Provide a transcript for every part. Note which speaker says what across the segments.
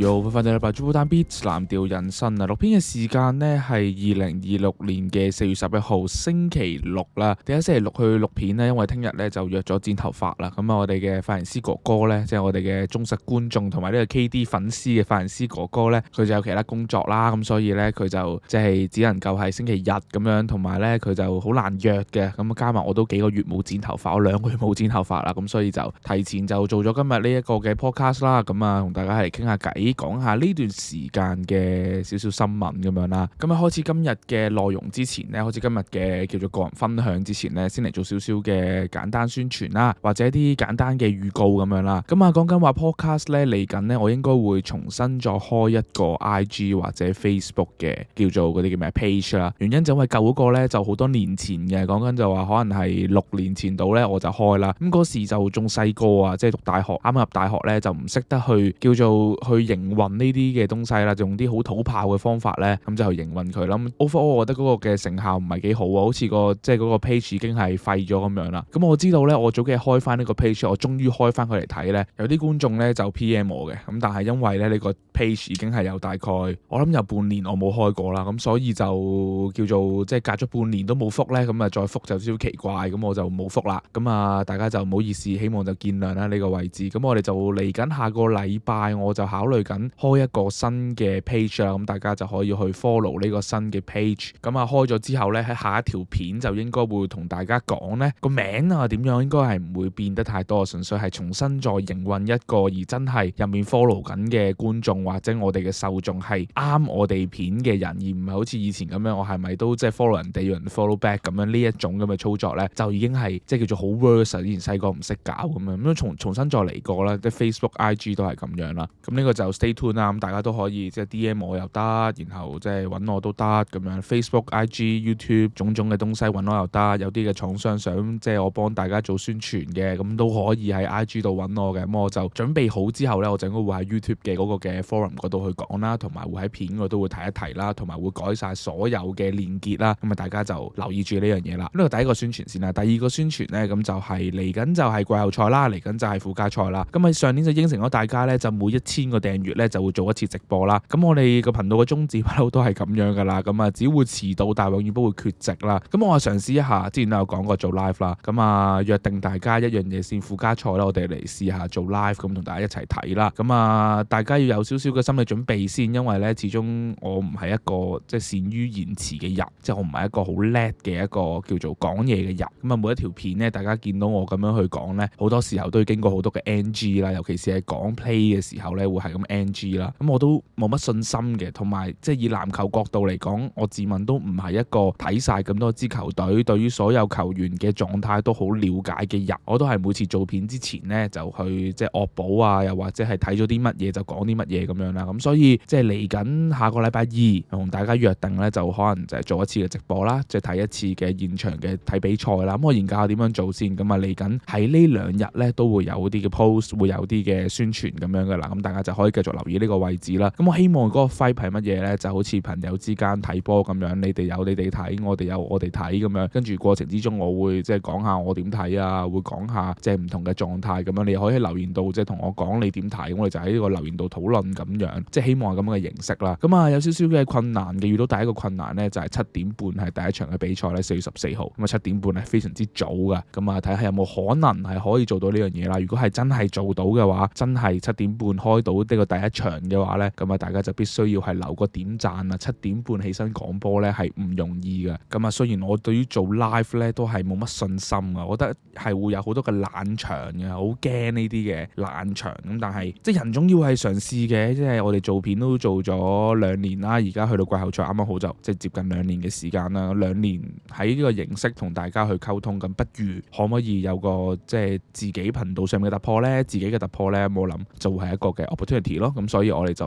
Speaker 1: Yo，翻嚟禮拜 Jupiter Beats 藍調人生啊，錄片嘅時間呢係2026年嘅4月11號星期六啦。點解星期六去錄片呢？因為聽日呢就約咗剪頭髮啦。咁啊，我哋嘅髮型師哥哥呢，即係我哋嘅忠實觀眾同埋呢個 KD 粉絲嘅髮型師哥哥呢，佢就有其他工作啦。咁所以呢，佢就即係只能夠係星期日咁樣，同埋呢，佢就好難約嘅。咁加埋我都幾個月冇剪頭髮，我2個月冇剪頭髮啦。咁所以就提前就做咗今日呢一個嘅 podcast 啦。咁啊，同大家係傾下偈，講下呢段時間嘅少少新聞咁樣啦。咁啊，開始今日嘅內容之前呢，開始今日嘅叫做個人分享之前呢，先嚟做少少嘅簡單宣傳啦，或者啲簡單嘅預告咁樣啦。咁啊，講緊話 podcast 咧嚟緊呢，我應該會重新再開一個 IG 或者 Facebook 嘅叫做嗰啲叫咩 page 啦。原因就因為舊嗰個咧就好多年前嘅，講緊就話可能係6年前度咧我就開啦。咁嗰時就仲細個啊，即係讀大學，啱啱入大學咧就唔識得去叫做去營運呢啲嘅東西啦，就用啲好土炮嘅方法咧，咁就去營運佢啦。overall 我覺得嗰個嘅成效唔係幾好啊，好似即係嗰個 page 已經係廢咗咁樣啦。咁我知道咧，我早幾日開翻呢個 page， 我終於開翻佢嚟睇咧，有啲觀眾咧就 PM 我嘅，咁但係因為咧呢個 page 已經係有大概我諗有半年我冇開過啦，咁所以就叫做即係隔咗半年都冇覆咧，咁啊再覆就少少奇怪，咁我就冇覆啦。咁啊大家就唔好意思，希望就見諒啦呢個位置。咁我哋就嚟緊下個禮拜，我就考慮緊開一個新嘅 page 啦，咁大家就可以去 follow 呢個新嘅 page。咁啊開咗之後咧，喺下一條片就應該會同大家講咧個名啊點樣，應該係唔會變得太多，純粹係重新再營運一個，而真係入面 follow 緊嘅觀眾或者我哋嘅受眾係啱我哋片嘅人，而唔係好似以前咁樣，我係咪都即係 follow 人哋要人 follow back 咁樣呢一種咁嘅操作咧，就已經係即係叫做好 worse。以前細個唔識搞咁樣，咁重新再嚟過啦，即係 Facebook、IG 都係咁樣啦。咁呢個就 stay tuned 啦，咁大家都可以即係 DM 我又得，然後即係揾我都得咁樣。Facebook、IG、YouTube 種種嘅東西揾我又得，有啲嘅廠商想即係我幫大家做宣傳嘅，咁都可以喺 IG 度揾我嘅。咁我就準備好之後咧，我就應該會喺 YouTube 嘅嗰個嘅 forum 嗰度去講啦，同埋會喺片嗰度會提一提啦，同埋會改晒所有嘅連結啦。咁啊，大家就留意住呢樣嘢啦。呢個第一個宣傳先啦，第二個宣傳咧，咁就係嚟緊就係季後賽啦，嚟緊就係附加賽啦。咁喺上年就應承咗大家咧，就每1000個訂閱咧就會做一次直播啦。咁我哋個頻道嘅宗旨不嬲都係咁樣噶啦。咁啊，只會遲到，但係永遠不會缺席啦。咁我啊嘗試一下，之前都有講過做 live 啦。咁啊約定大家一樣嘢先，附加賽啦，我哋嚟試下做 live 咁同大家一齊睇啦。咁啊，大家要有少少嘅心理準備先，因為咧始終我唔係一個即係善於言辭嘅人，即係我唔係一個好叻嘅一個叫做講嘢嘅人。咁啊，每一條片咧，大家見到我咁樣去講咧，好多時候都要經過好多嘅 NG 啦，尤其是係講 play 嘅時候咧，會係咁 NG 啦。咁我都冇乜信心嘅，同埋即係以籃球角度嚟講，我自問都唔係一個睇晒咁多支球隊，對於所有球員嘅狀態都好了解嘅人。我都係每次做片之前咧，就去即係惡補啊，又或者係睇咗啲乜嘢就講啲乜嘢咁樣啦。咁所以即係嚟緊下個禮拜2同大家約定咧，就可能就係做一次嘅直播啦，即係睇一次嘅現場嘅睇比賽啦。咁我研究下點樣做先。咁啊嚟緊喺呢2日咧都會有啲嘅 post， 會有啲嘅宣傳咁樣噶啦。咁大家就可以繼續留意呢個位置啦。咁我希望嗰個 vibe 係乜嘢咧？就好似朋友之間睇波咁樣，你哋有你哋睇，我哋有我哋睇咁樣。跟住過程之中，我會即係講下我點睇啊，會講下即係唔同嘅狀態咁樣。你可以喺留言度即係同我講你點睇，我哋就喺呢個留言度討論咁樣，即係希望係咁嘅形式啦。咁啊有少少嘅困難嘅，遇到第一個困難咧就係7點半係第一場嘅比賽咧，4月14號。咁啊7點半係非常之早噶。咁啊睇下有冇可能係可以做到呢樣嘢啦。如果係真係做到嘅話，真係7點半開到呢個第一場嘅話咧，咁啊大家就必須要係留個點讚啊。7點半起身講波咧係唔容易嘅。咁啊雖然我對於做 live 咧都係冇乜信心啊，我覺得係會有好多嘅冷場嘅，好驚呢啲嘅冷場。咁但係即係人總要係嘗試嘅，即係我哋做片都做咗2年啦，而家去到季後賽啱啱好就即係接近2年嘅時間啦。2年喺呢個形式同大家去溝通，咁不如可唔可以有個即係自己頻道上面嘅突破咧？自己嘅突破咧，冇諗就會係一個嘅 opportunity 咯。咁所以我哋就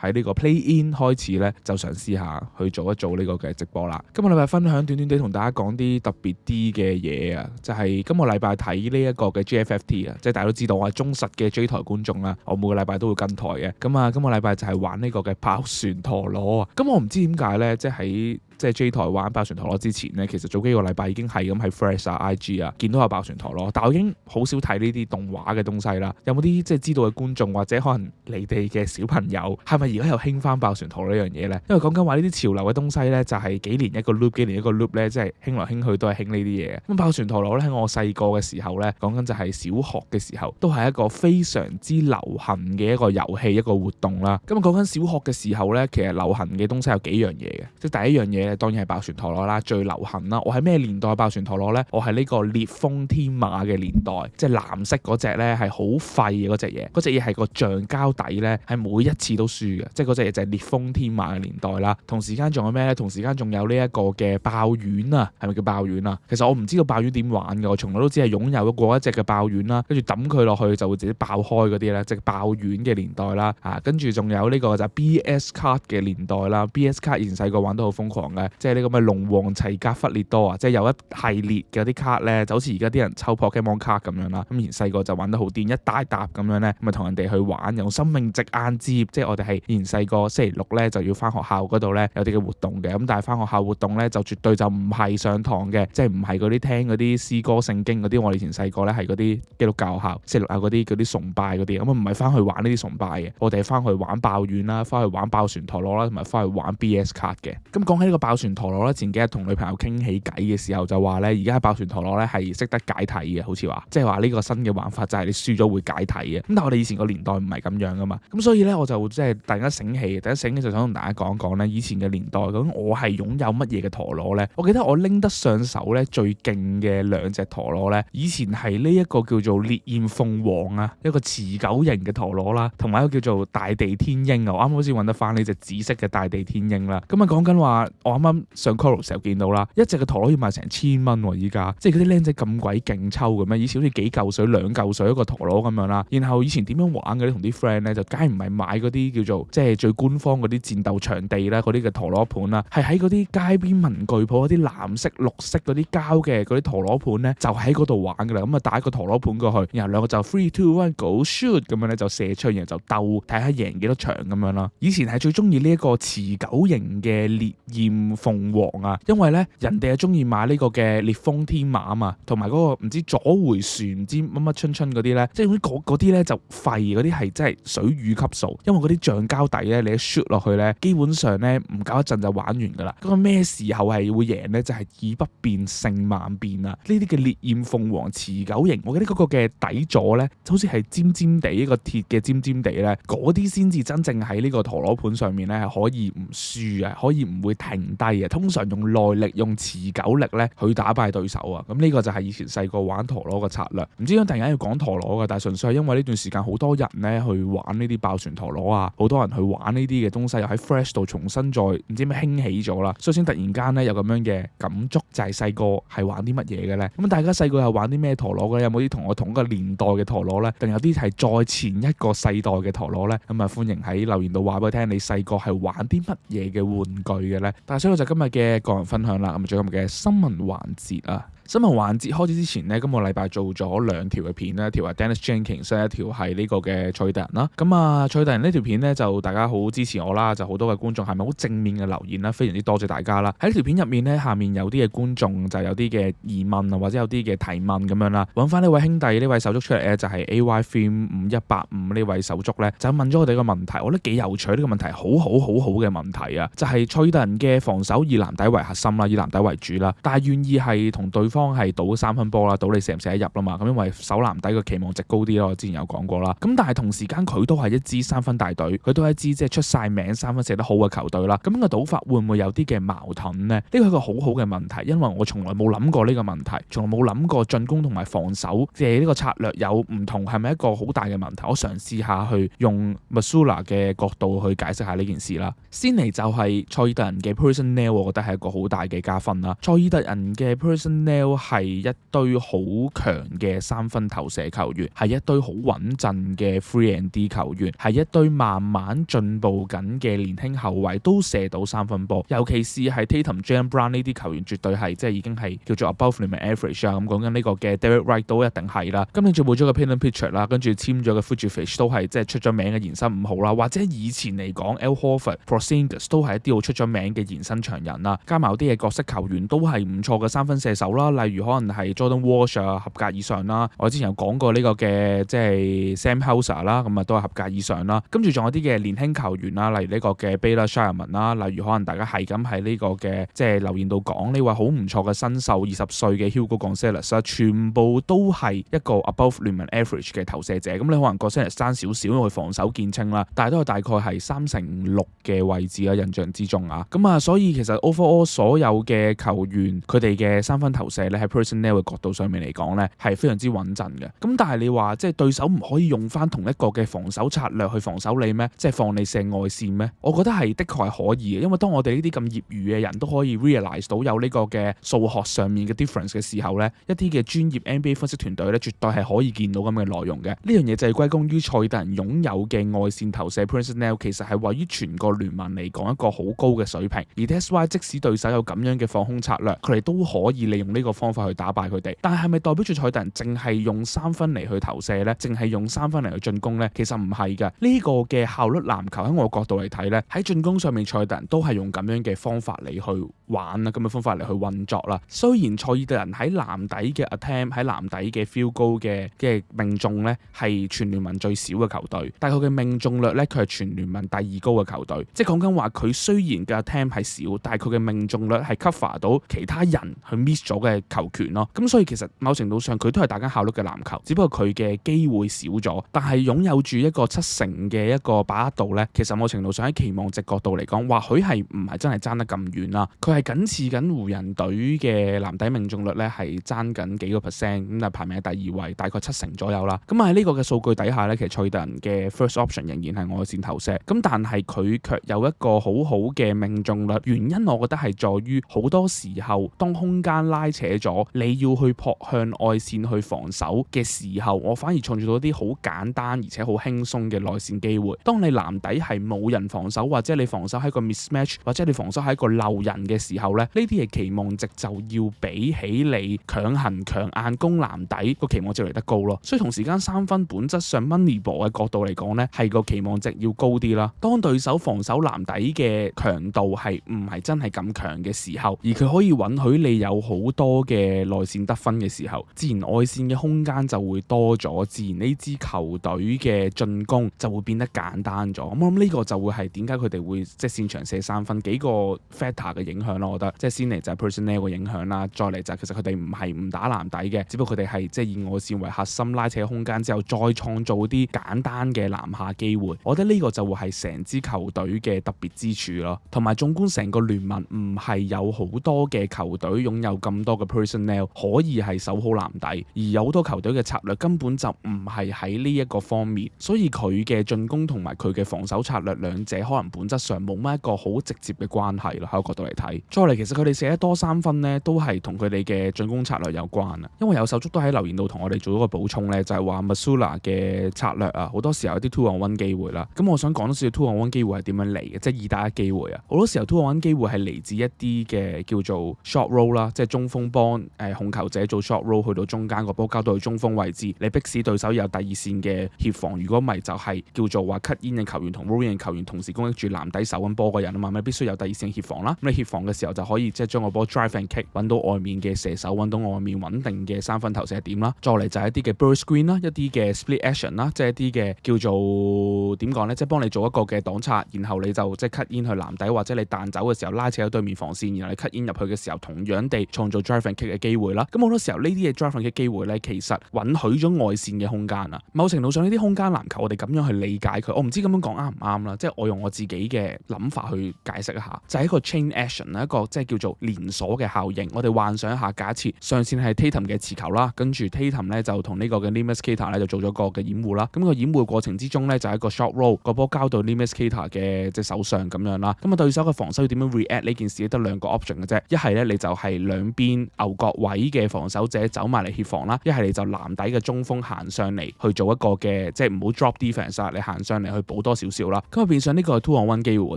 Speaker 1: 喺呢個 play in 開始咧，就嘗試下去做一做呢個嘅直播啦。今個禮拜分享短短地同大家講啲特別啲嘅嘢啊，就係今個禮拜睇呢一個嘅 GFFT 啊，即係大家都知道我係忠實嘅 J 台觀眾啦，我每個禮拜都會跟台嘅。咁啊，今個禮拜就係玩呢個嘅爆旋陀螺啊。咁我唔知點解咧，即係喺即係 J 台玩爆旋陀螺之前咧，其實早幾個禮拜已經係咁喺 Fresh 啊、IG 啊見到有爆旋陀螺，但我已經好少睇呢啲動畫嘅東西啦。有冇啲即係知道嘅觀眾或者可能你哋嘅小朋友係咪而家又興翻爆旋陀螺呢樣嘢咧？因為講緊話呢啲潮流嘅東西咧，就係幾年一個 loop， 幾年一個 loop 咧，即係興來興去都係興呢啲嘢。咁爆旋陀螺咧喺我細個嘅時候咧，講緊就係小學嘅時候，都係一個非常之流行嘅一個遊戲一個活動啦。咁講緊小學嘅時候咧，其實流行嘅東西有幾樣嘢嘅，即係第一樣嘢當然係爆旋陀螺啦，最流行啦。我喺咩年代爆旋陀螺咧？我係呢個烈風天馬嘅年代，即係藍色嗰隻咧係好廢嘅嗰隻嘢，嗰隻嘢係個橡膠底咧，係每一次都輸嘅，即係嗰隻嘢就係烈風天馬嘅年代啦。同時間仲有咩咧？同時間仲有呢一個嘅爆丸啊，係咪叫爆丸啊？其實我唔知道爆丸點玩嘅，我從來都只係擁有過一隻嘅爆丸啦，跟住抌佢落去就會自己爆開嗰啲咧，即係爆丸嘅年代啦。跟住仲有呢個就係 BS 卡嘅年代啦。BS 卡以前細個玩得好瘋狂嘅，即係呢個咩龍王齊格弗列多啊，即係有一系列嘅啲卡咧，就好似而家啲人抽 Pokemon 卡咁樣啦。咁以前細個就玩得好癲，一大沓咁樣咧，咪同人哋去玩，用生命值硬接。即係我哋係以前細個星期六咧就要翻學校嗰度咧有啲嘅活動嘅，咁但係翻學校活動咧就絕對就唔係上堂嘅，即係唔係嗰啲聽嗰啲詩歌聖經嗰啲。我哋以前細個咧係嗰啲基督教學校，星期六有嗰啲崇拜嗰啲，咁唔係翻去玩呢啲崇拜嘅，我哋係翻去玩爆丸啦，翻去玩爆旋陀螺啦，同埋翻去玩 BS 卡嘅。咁講起呢個爆旋陀螺咧，前幾日同女朋友傾起偈嘅時候就話咧，而家爆旋陀螺咧係識得解體嘅，好似話即係話呢個新嘅玩法就係你輸咗會解體嘅。咁但係我哋以前個年代唔係咁樣噶嘛，咁所以咧我就即係突然間醒起，就想同大家講講咧，以前嘅年代咁我係擁有乜嘢嘅陀螺咧？我記得我拎得上手咧最勁嘅兩隻陀螺咧，以前係呢一個叫做烈焰鳳凰啊，一個持久型嘅陀螺啦，同埋一個叫做大地天鷹啊。我啱啱好似揾得翻呢隻紫色嘅大地天鷹啦。咁啊講緊話，我啱啱上 Coral 時候見到啦，一隻嘅陀螺要賣成1000蚊喎，依家即係嗰啲僆仔咁鬼勁抽嘅咩？以前好似幾嚿水2嚿水一個陀螺咁樣啦。然後以前點樣玩嘅咧？同啲 friend 咧就梗係唔係買嗰啲叫做即係最官方嗰啲戰鬥場地啦，嗰啲嘅陀螺盤啦，係喺嗰啲街邊文具鋪嗰啲藍色、綠色嗰啲膠嘅嗰啲陀螺盤咧，就喺嗰度玩噶啦。咁啊打一個陀螺盤過去，然後兩個就 3, 2, 1 go shoot 咁樣咧就射出，然後就鬥睇下贏幾多場咁樣啦。以前係最中意呢一個持久型嘅烈焰鳳凰啊，因為咧人哋係中意買呢個嘅烈風天馬啊嘛，同埋嗰個唔知左回旋唔知乜乜春春嗰啲咧，即係嗰啲咧就廢，嗰啲係真係水魚級數，因為嗰啲橡膠底咧你一 shoot 落去咧，基本上咧唔夠一陣就玩完噶啦。嗰個咩時候係會贏咧？就係以不變勝萬變啊！呢啲嘅烈焰鳳凰持久型，我記得嗰個嘅底座咧，就好似係尖尖地一個鐵嘅尖尖地咧，嗰啲先至真正喺呢個陀螺盤上面咧係可以唔輸啊，可以唔會停低啊。通常用耐力、用持久力咧去打敗對手啊。咁呢個就係以前細個玩陀螺嘅策略。唔知點解突然間要講陀螺嘅，但係純粹係因為呢段時間好多人咧去玩呢啲爆旋陀螺啊，好多人去玩呢啲嘅東西，又喺 Fresh 度重新再唔知咩興起咗啦，所以先突然間咧有咁樣嘅感觸，就係細個係玩啲乜嘢嘅咧？咁大家細個係玩啲咩陀螺嘅咧？有冇啲同我同一個年代嘅陀螺咧？定有啲係再前一個世代嘅陀螺咧？咁啊歡迎喺留言度話俾我聽，你細個係玩啲乜嘢嘅玩具嘅咧？但係所以就今日嘅個人分享啦，咁最今日嘅新聞環節啊。新聞環節開始之前呢，今個禮拜做咗2條嘅片啦，一條係 Dennis Jenkins， 一條係呢個嘅賽特人啦。咁啊，賽特人呢條片呢，就大家好支持我啦，就好多嘅觀眾係咪好正面嘅留言啦，非常之多謝大家啦。喺呢條片入面呢，下面有啲嘅觀眾就有啲嘅疑問啊，或者有啲嘅提問咁樣啦。揾翻呢位兄弟呢位手足出嚟咧，就係 AY Film 5185呢位手足咧，就問咗我哋個問題，我覺得幾有趣，呢個問題好嘅問題啊，就係賽特人嘅防守以籃底為核心啦，以籃底為主啦，但係願意係同對方係賭3分波啦，賭你射唔射得入啦嘛。咁因為守籃底嘅期望值高啲咯，我之前有講過啦。咁但係同時間佢都係一支3分大隊，佢都係一支即係出晒名3分射得好嘅球隊啦。咁個賭法會唔會有啲嘅矛盾呢？呢個係一個好嘅問題，因為我從來冇諗過呢個問題，從來冇諗過進攻同埋防守即係呢個策略有唔同，係咪一個好大嘅問題？我嘗試下去用 Mazzulla 嘅角度去解釋下呢件事啦。先嚟就係賽爾特人嘅 personnel， 我覺得係一個好大嘅加分啦。賽爾特人嘅 personnel Snell 係一堆好強嘅三分投射球員，係一堆好穩陣嘅 3&D 球員，係一堆慢慢進步緊嘅年輕後衛，都射到三分波。尤其是係 Tatum、Jaylen Brown 呢啲球員，絕對係即係已經係叫做 above limit average 啊。咁講緊呢個嘅 Derek Wright 都一定係啦。今年最冇咗嘅 Payton Pritchard 啦，跟住簽咗嘅 Vucevic 都係即係出咗名嘅延伸5號啦。或者以前嚟講 Al Horford、Porzingis 都係一啲好出咗名嘅延伸長人啦。加埋啲嘅角色球員都係唔錯嘅三分射手啦。例如可能係 Jordan Walsh 啊，合格以上啦。我之前有講過呢個嘅即係 Sam Hauser 啦，咁啊都係合格以上啦。跟住仲有啲嘅年輕球員啦，例如呢個嘅 Baylor Scheierman 啦，例如可能大家係咁喺呢個嘅即係留言度講呢位好唔錯嘅新秀20歲嘅 Hugo Gonzalez 啦，全部都係一個 above limit average 嘅投射者。咁你可能Gonzalez爭少少，因為防守見稱啦，但係都係大概係3/6嘅位置啊，印象之中啊。咁啊，所以其實 overall 所有嘅球員佢哋嘅三分投射咧，喺 personnel 嘅角度上面嚟講咧，係非常之穩陣嘅。咁但係你話即係對手唔可以用翻同一個嘅防守策略去防守你咩？即係放你射外線咩？我覺得係的確係可以嘅，因為當我哋呢啲咁業餘嘅人都可以 realize 到有呢個嘅數學上面嘅 difference 嘅時候咧，一啲嘅專業 NBA 分析團隊咧，絕對係可以見到咁嘅內容嘅。呢樣嘢就係歸功於賽特人擁有嘅外線投射 personnel， 其實係位於全個聯盟嚟講一個好高嘅水平。而 that's why 即使對手有咁樣嘅放空策略，佢哋都可以利用呢個方法去打敗佢哋。但係咪代表住賽特人淨係用三分嚟去投射呢？淨係用三分嚟去進攻呢？其實唔係㗎。呢個嘅效率籃球喺我角度嚟睇呢，喺進攻上面賽特人都係用咁樣嘅方法嚟去玩啦，咁嘅方法嚟去運作啦。雖然賽特人喺籃底嘅 attempt 喺籃底嘅 field goal 嘅命中呢係全聯盟最少嘅球隊，但係佢嘅命中率呢，佢係全聯盟第2高嘅球隊。即係講緊話佢雖然嘅 attempt 係少，但係佢嘅命中率係 cover 到其他人去 miss 咗嘅球權咯。咁所以其實某程度上佢都係打緊效率嘅籃球，只不過佢嘅機會少咗，但係擁有住一個70%嘅一個把握度呢，其實某程度上喺期望值角度嚟講，或許係唔係真係爭得咁遠啦。佢係僅次緊湖人隊嘅籃底命中率呢，係爭緊幾個 percent， 咁啊排名喺第2位，大概70%左右啦。咁喺呢個嘅數據底下呢，其實賽特人嘅 first option 仍然係外線投射，咁但係佢卻有一個好好嘅命中率。原因我覺得係在於好多時候當空間拉扯咗，你要去撲向外線去防守嘅時候，我反而創造到一啲好簡單而且好輕鬆嘅內線機會。當你籃底係冇人防守，或者你防守喺個 mismatch， 或者你防守喺個漏人嘅時候咧，呢啲嘅期望值就要比起你強行強硬攻籃底個期望值嚟得高咯。所以同時間三分本質上 Moneyball 嘅角度嚟講咧，係個期望值要高啲啦。當對手防守籃底嘅強度係唔係真係咁強嘅時候，而佢可以允許你有好多嘅內線得分嘅時候，自然外線嘅空間就會多咗，自然呢支球隊嘅進攻就會變得簡單咗。咁我諗呢個就會係點解佢哋會即係擅長射三分幾個 factor 嘅影響咯。我覺得即係先嚟就係 personnel 嘅影響啦，再嚟就係其實佢哋唔係唔打籃底嘅，只不過佢哋係即係以外線為核心拉扯空間之後，再創造啲簡單嘅籃下機會。我覺得呢個就會係成支球隊嘅特別之處咯。同埋縱觀成個聯盟，唔係有好多嘅球隊擁有咁多嘅 personnel 可以係守好籃底，而有好多球隊嘅策略根本就唔係喺呢一個方面，所以佢嘅進攻同埋佢嘅防守策略兩者可能本質上冇乜一個好直接嘅關係咯。喺個角度嚟睇，再嚟其實佢哋射得多三分呢，都係同佢哋嘅進攻策略有關啊。因為有手足都喺留言度同我哋做咗個補充呢，就係話 Mazzulla 嘅策略啊，好多時候有啲 2-on-1 機會啦。咁我想講多少少 2-on-1 機會係點樣嚟嘅，即係2打1機會啊。好多時候 2-on-1 機會係嚟自一啲嘅叫做 short roll 啦，即係中鋒幫控球者做 short roll 去到中間個波交到去中鋒位置，你迫使對手有第二線嘅協防。如果唔係就係叫做話 cut in 嘅球員同 roll in 嘅球員同時攻擊住籃底守緊波嘅人啊嘛，咁必須有第二線協防啦。咁你協防嘅時候就可以即係將個波 drive and kick 揾到外面嘅射手，揾到外面穩定嘅三分投射點啦。再嚟就係一啲嘅 burst screen 啦，一啲嘅 split action 啦，即係一啲嘅叫做點講呢？即係幫你做一個嘅擋拆，然後你就即係 cut in 去籃底，或者你彈走嘅時候拉扯咗對面防線，然後你 cut in 入去嘅時候，同樣地創造 drive and kick 嘅機會啦。咁好多時候呢啲嘅 drive and kick 機會呢，其實允許咗外線嘅空間啊。某程度上呢啲空間籃球，我哋咁樣去理解佢，我唔知咁樣講啱唔啱啦。即係我用我自己嘅諗法去解釋一下，就係一個 chain action， 一個即係叫做連鎖嘅效應。我哋幻想一下，假設上線係 Tatum 嘅持球啦，跟住 Tatum 咧就同呢個嘅 Neemias Queta 咧就做咗個嘅掩護啦。咁個掩護過程之中咧就係一個 short roll， 個波交到 Neemias Queta 嘅即係手上咁樣啦。咁啊對手嘅防守要點樣 react 呢件事得兩個 option 嘅啫，一係咧你就係兩邊牛角位嘅防守者走埋嚟協防啦，一係你就籃底嘅中鋒行上嚟去做一個嘅即係唔好 drop defense 啦，你行上嚟去補多少少啦。咁啊變相呢個係 2 on 1機會。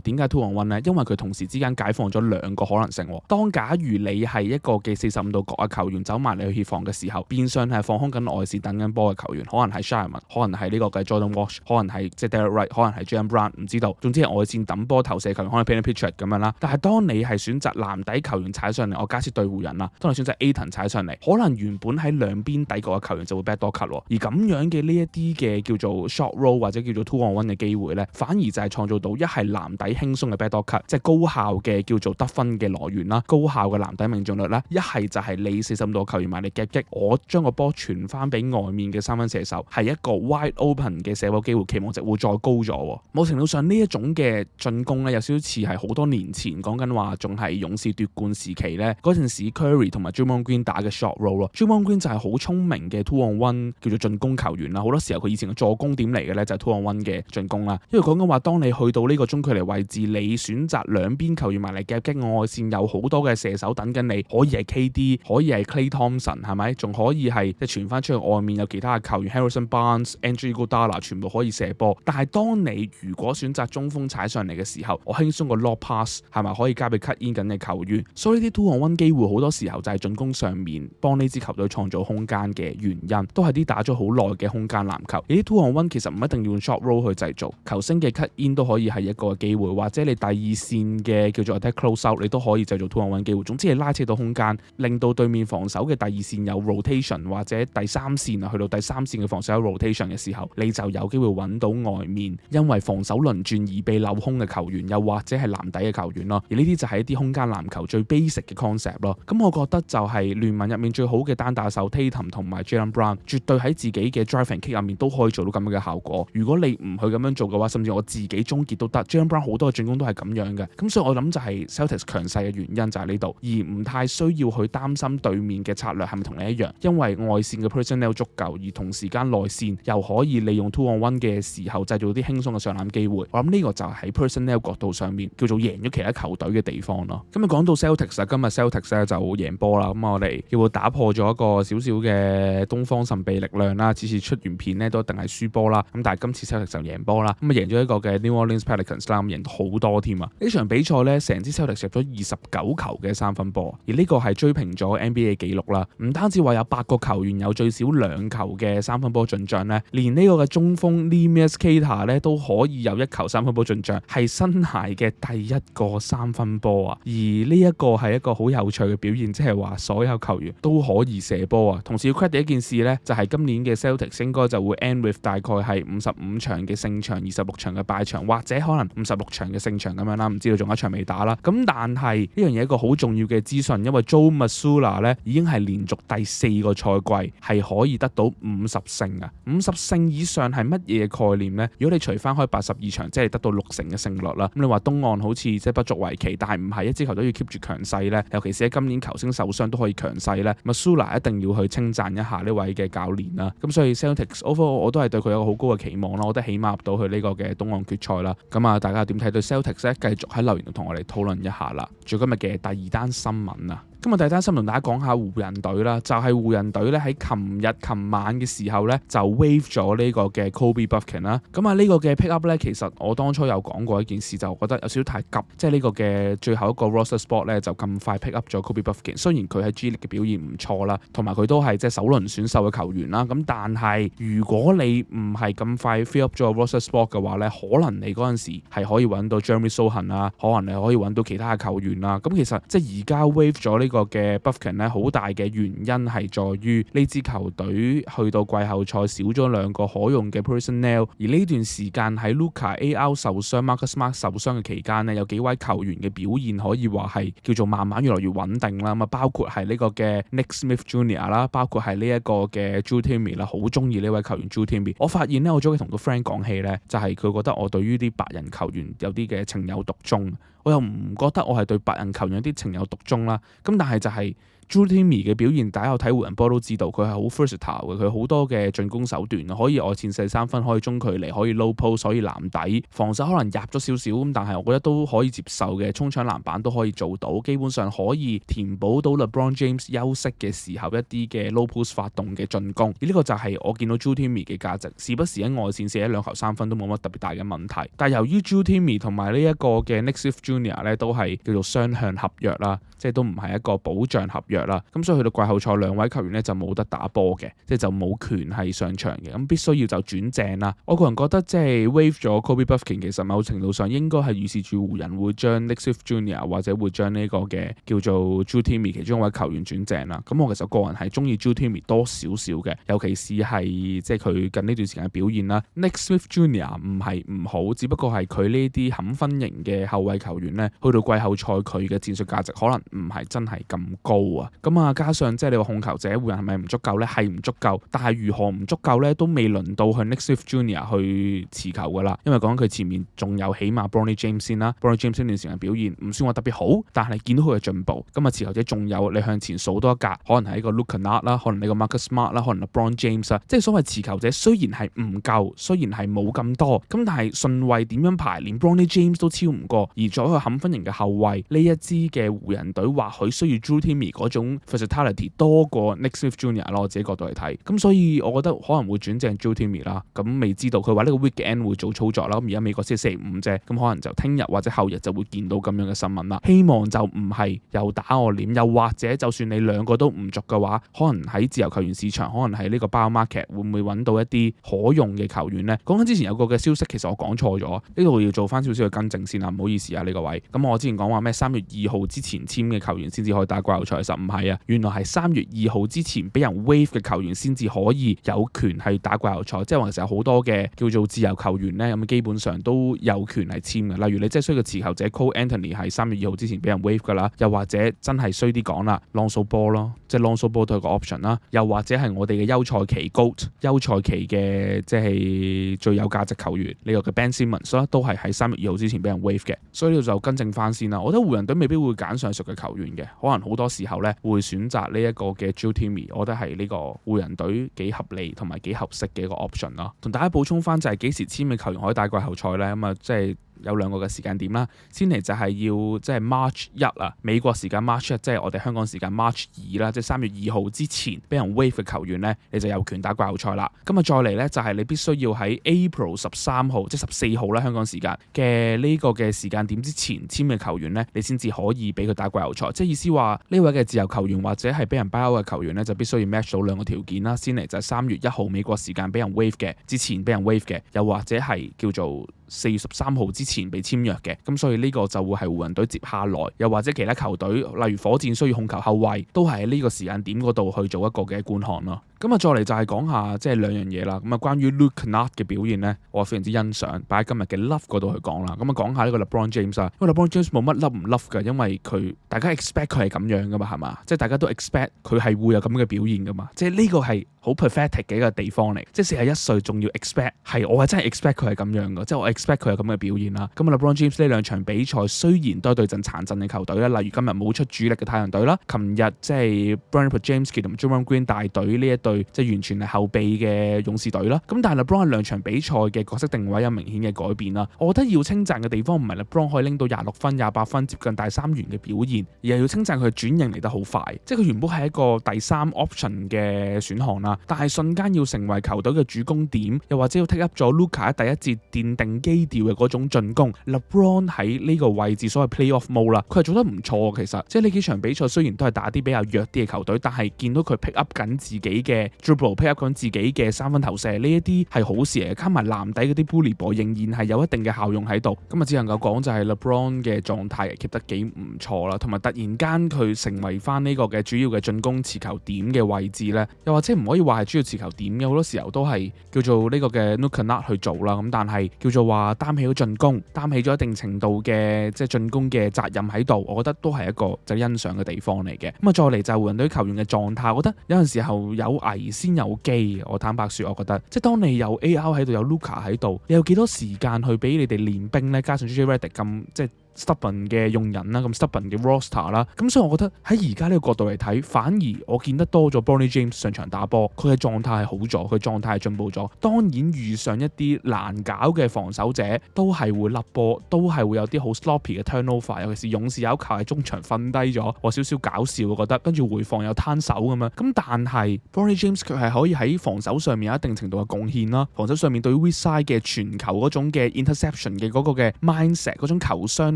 Speaker 1: 點解 2 on 1咧？因為佢同時之間解放咗兩個可能性。當假如你係一個嘅45度角嘅球員走埋嚟去協防嘅時候，變相係放空緊外線等緊波嘅球員，可能係 Sharman， 可能係呢個嘅 Jordan Walsh， 可能係即係 Derek Wright， 可能係 Jaylen Brown， 唔知道。總之係外線等波投射球員，可能 Payton Pritchard 咁樣啦。但係當你係選擇籃底球員踩上嚟，我假設對湖人啦，當你選擇 Ayton 踩上嚟，可能原本喺兩邊底角嘅球員就會 backdoor cut，而咁樣嘅呢一啲嘅叫做 short roll 或者叫做 2 on 1嘅機會咧，反而就係創造到一係籃底輕鬆嘅 backdoor cut， 即係高效嘅叫做得分嘅來源啦，高效嘅籃底命中率啦，一係就係你45度球員埋嚟夾擊，我將個波傳翻俾外面嘅三分射手，係一個 wide open 嘅射波機會，期望值會再高咗。某程度上呢一種嘅進攻咧，有少少似係好多年前講緊話仲係勇士奪冠時期咧，嗰陣時 Curry 同埋 Draymond Green 打嘅 short roll 咯。Draymond Green 就係好聰明嘅2 on 1叫做進攻球員啦，好多時候佢以前嘅助攻點嚟嘅咧就係2 on 1嘅進攻啦。因為講緊話當你去到呢個中距離位置，你選擇兩邊球員埋嚟夾擊外線，有好多嘅射手等緊你，可以係 KD， 可以係 Klay Thompson， 係咪？仲可以係即係傳翻出去外面有其他嘅球員 Harrison Barnes、Andre Iguodala 全部可以射波。但係當你如果選擇中鋒踩上嚟嘅時候，我輕鬆個 lob pass 係咪可以交俾 cut in 緊嘅球員？所以呢啲2 on 1機會好多時候就係進攻上面幫呢支球隊創造空間嘅原因，都係啲打咗好耐嘅空間籃球。而啲2 on 1其實唔一定要用 short roll 去製造，球星嘅 cut in 都可以係一個機會，或者你第二線嘅叫做 attack close out， 你都可以製造2 on 1機會。總之係拉扯到空間，令到對面防守嘅第二線有 rotation， 或者第三線去到第三線嘅防守有 rotation 嘅時候，你就有機會揾到外面因為防守輪轉而被漏空嘅球員，又或者係籃底嘅球員咯。而呢啲就係一啲空間籃球最 basic 嘅 concept 咯。咁我覺得就係聯盟入面最好嘅單打手 Tatum 同埋 Jaylen Brown， 絕對喺自己嘅 drive and kick 入面都可以做到咁樣嘅效果。如果你唔去咁樣做嘅話，甚至我自己終結都得。Jaylen Brown 好多嘅進攻都係咁樣嘅。咁所以我諗就係 Celtics 強勢嘅原因就係呢度，而唔太需要去擔心對面嘅策略係咪同你一樣，因為外線嘅 personnel 足夠，而同時間內線又可以利用2 on 1嘅時候製造啲輕鬆嘅上籃機會。我諗呢個就係喺 personnel 角度上面叫做贏咗其他球隊嘅地方咯。咁啊講到 Celtics 今日 Celtics 咧就贏波啦。咁我哋叫會打破咗一個少少嘅東方神秘力量啦。次次出完片咧都一定係輸波啦。咁但係今次 Celtics 就贏波啦。咁啊贏咗一個嘅 New Orleans Pelicans 啦，贏好多添啊！呢場比賽咧成支 Celtics 入咗29球嘅三分波，而呢個係追平咗 NBA 紀錄啦。唔單止話有8個球員有最少2球嘅三分波進賬咧，連呢個嘅中鋒 Neemias Queta 咧都可以有1球三分波進賬，係生涯嘅第一個三分波啊！而呢一個係一個好有趣嘅表現，即係話所有球員都可以射波啊！同時要 credit 一件事咧，就係今年嘅 Celtics 應該就會 end with 大概係55場嘅勝場、26場嘅敗場，或者可能56場嘅勝場咁樣啦，唔知道仲有一場未打啦。咁但係呢樣嘢一個好重要嘅資訊，因為 Joe Mazzulla 咧已經係連續第4個賽季係可以得到50勝啊！50勝以上係乜嘢概念呢？如果你除翻開82場，即係得到6成嘅勝率啦。咁你話東岸好似即係不足為奇，但係唔係一支球隊要 keep 住強勢咧？尤其是喺今年球星受傷都可以強勢咧。Mazzulla 一定要去稱讚一下呢位嘅教練啦。咁所以 Celtics overall 我都係對佢有個好高嘅期望啦。我覺得起碼入到去呢個嘅東岸決賽啦。咁啊，大家點睇對 Celtics 咧？繼續喺留言度同我哋討論一下啦。仲有今日嘅第2單新聞啊！今日第一單新聞同大家講下湖人隊啦，就係湖人隊咧喺琴晚嘅時候咧就 waive 咗呢個嘅 Kobe Buffkin 啦。咁啊呢個嘅 pick up 咧，其實我當初有講過一件事，就覺得有少少太急，即係呢個嘅最後一個 roster spot 咧就咁快 pick up 咗 Kobe Buffkin。雖然佢喺 G League 嘅表現唔錯啦，同埋佢都係即係首輪選秀嘅球員啦。咁但係如果你唔係咁快 fill up 咗 roster spot 嘅話咧，可能你嗰陣時係可以揾到 Jeremy Sohan 啦，可能你可以揾到其他嘅球員啦。咁其實即係而家 waive 咗呢個嘅 Buffkin 咧，好大嘅原因係在於呢支球隊去到季後賽少咗2個可用嘅 personnel， 而呢段時間喺 Luka AR 受傷、Marcus Smart 受傷嘅期間咧，有幾位球員嘅表現可以話係叫做慢慢越來越穩定啦。咁啊，包括係呢個嘅 Nick Smith Jr. 啦，包括係呢一個嘅 Drew Timme 啦，好中意呢位球員 Drew Timme。我發現咧，我早幾同個 friend 講起咧，就係佢覺得我對於啲白人球員有啲嘅情有獨鍾。我又唔覺得我係對白人球員有啲情有獨鍾啦。咁但係就係 Drew Timme 嘅表現，大家有睇湖人波都知道佢係好 versatile 嘅，佢好多嘅進攻手段，可以外線射三分，可以中距離，可以 low post，可以籃底，防守可能入咗少少咁，但係我覺得都可以接受嘅，衝搶籃板都可以做到，基本上可以填補到 LeBron James 休息嘅時候一啲嘅 low post 發動嘅進攻，而呢個就係我見到 Drew Timme 嘅價值，時不時喺外線射一兩球三分都冇乜特別大嘅問題。但係由於 Drew Timme 同埋呢一個嘅 Nick Smith Jr. 咧都係叫做雙向合約啦，即係都唔係一個保障合約啦，咁所以去到季後賽兩位球員咧就冇得打波嘅，即係就冇權係上場嘅，咁必須要就轉正啦。我個人覺得即係 waive 咗 Kobe Bufkin， 其實某程度上應該係預示住湖人會將 Nick Smith Jr. 或者會將呢個嘅叫做 Drew Timme 其中一位球員轉正啦。咁我其實個人係中意 Drew Timme 多少少嘅，尤其是係即係佢近呢段時間嘅表現啦。Nick Smith Jr. 唔係唔好，只不過係佢呢啲冚分型嘅後衛球員咧，去到季後賽佢嘅戰術價值可能唔係真係咁高啊。咁啊，加上即係你話控球者湖人係咪唔足夠咧？係唔足夠，但係如何唔足夠咧？都未輪到向 Nick Smith Jr. 去持球噶啦，因為講佢前面仲有起碼 Bronny James 先啦。Bronny James 呢段時間表現唔算話特別好，但係見到佢嘅進步。咁啊，持球者仲有你向前數多一格，可能係一個 Luke Kennard 啦，可能你個 Marcus Smart 啦，可能 LeBron James 啊，即係所謂持球者雖然係唔夠，雖然係冇咁多，咁但係順位點樣排，連 Bronny James 都超唔過，而作為一個冚分型嘅後衛，呢一支嘅湖人隊或許需要 Drew Timme 嗰種 versatility 多過 Nick Smith Jr. 啦，我自己角度嚟睇。咁所以我覺得可能會轉正 Drew Timme 啦。咁未知道佢話呢個 weekend 會做操作啦。咁而家美國先係星期五啫，咁可能就聽日或者後日就會見到咁樣嘅新聞啦。希望就唔係又打我臉，又或者就算你兩個都唔續嘅話，可能喺自由球員市場，可能喺呢個 buyout market 會唔會揾到一啲可用嘅球員呢？講緊之前有個嘅消息，其實我講錯咗，呢度要做翻少少嘅更正先啦，唔好意思啊呢個位。咁我之前講話咩3月2號之前簽嘅球員先至可以打季後賽，實唔係啊，原來係3月2號之前俾人 waive 嘅球員先至可以有權係打季後賽，即係話其實有好多嘅叫做自由球員呢，咁基本上都有權係簽嘅。例如你即係需要個持球者 Cole Anthony 係3月2號之前俾人 waive 噶啦，又或者真係衰啲講啦 Lonzo Ball 咯，即係 Lonzo Ball 都係個 option 啦，又或者係我哋嘅休賽期 GOAT 休賽期嘅即係最有價值球員呢個嘅 Ben Simmons 啦，都係喺3月2號之前俾人 waive 嘅，所以呢度就更正翻先啦。我覺得湖人隊未必會揀上述嘅球員嘅，可能好多時候咧會選擇呢一個嘅 Drew Timme， 我覺得係呢個湖人隊幾合理同埋幾合適嘅一個 option 咯。同大家補充翻就係幾時簽嘅球員可以打季後賽咧？咁啊，即係有兩個嘅時間點啦。先嚟就係要即係 March 1啊，美國時間 March 1，即係我哋香港時間 March 2啦，即係3月2號之前俾人 waive 嘅球員咧，你就有權打季後賽啦。咁啊，再嚟咧就係你必須要喺 April 13號，即係14號啦香港時間嘅呢個嘅時間點之前簽嘅球員咧，你先至可以俾佢打季後賽。即係意思話呢位嘅自由球員或者係俾人 buyout 嘅球員咧，就必須要 match 到兩個條件啦。先嚟就係3月1號美國時間俾人 waive 嘅，之前俾人 waive 嘅，又或者係叫做4月13號之前被簽約嘅，咁所以呢個就會係湖人隊接下來，又或者其他球隊，例如火箭需要控球後衛，都係喺呢個時間點嗰度去做一個嘅觀看咯。咁啊，再嚟就係講下即係兩樣嘢啦。咁啊，關於 Luke Kennard 嘅表現咧，我非常之欣賞，擺喺今日嘅 Love 嗰度去講啦。咁啊，講下呢個 LeBron James 啊，因為 LeBron James 冇乜 love 唔 love 嘅，因為佢大家 expect 佢係咁樣噶嘛，係嘛？即係大家都 expect 佢係會有咁嘅表現噶嘛。即係呢個係好 pathetic 嘅一個地方嚟，即係41歲仲要 expect 係我係真係 expect 佢係咁樣噶，即係我 expect 佢有咁嘅表現啦。咁啊，LeBron James 呢兩場比賽雖然都係對陣殘陣嘅球隊啦，例如今日冇出主力嘅太陽隊啦，琴日即係 Brandon Podziemski 同 Draymond Green 大隊呢一隊即係完全係後備嘅勇士隊啦。咁但係 LeBron 兩場比賽嘅角色定位有明顯嘅改變啦。我覺得要稱讚嘅地方唔係 LeBron 可以拎到26分、28分接近大三元嘅表現，而係要稱讚佢轉型嚟得好快。即係佢原本係一個第三 option 嘅選項啦，但係瞬間要成為球隊嘅主攻點，又或者要 take up 咗 Luka 喺第一節奠定基調嘅嗰種進攻。LeBron 喺呢個位置所謂 playoff mode 啦，佢係做得唔錯。其實即係呢幾場比賽雖然都係打啲比較弱啲嘅球隊，但係見到佢 pick up 緊自己嘅 dribble，pick up 緊自己嘅三分投射，呢一啲係好事嚟嘅。加埋籃底嗰啲 bully boy 仍然係有一定嘅效用喺度。咁啊，只能夠講就係 LeBron 嘅狀態 keep 得幾唔錯啦，同埋突然間佢成為翻呢個嘅主要嘅進攻持球點嘅位置咧，又或者唔可以話係主要持球點嘅，好多時候都係叫做呢個嘅 Luke Kennard 去做啦。咁但係叫做話擔起咗進攻，擔起咗一定程度嘅即係進攻嘅責任喺度，我覺得都係一個值得欣賞嘅地方嚟嘅。咁啊，再嚟就係湖人隊球員嘅狀態，我覺得有陣時候有危先有機。我坦白說，我覺得即係當你有 AR 喺度，有 Luka 喺度，你有幾多時間去俾你哋練兵咧？加上 JJ Redick 咁即係 stubborn 嘅用人啦，咁 stubborn 嘅 roster 啦，咁所以我覺得喺而家呢個角度嚟睇，反而我見得多咗 Bronny James 上場打波，佢嘅狀態係好咗，佢狀態係進步咗。當然遇上一啲難搞嘅防守者，都係會甩波，都係會有啲好 sloppy 嘅 turnover， 尤其是勇士有一球喺中場瞓低咗，我少少搞笑我覺得，跟住回防又攤手咁樣。咁但係 Bronny James 佢係可以喺防守上面有一定程度嘅貢獻啦，防守上面對於 weak side 嘅傳球嗰種嘅 interception 嘅嗰個嘅 mindset 嗰種球商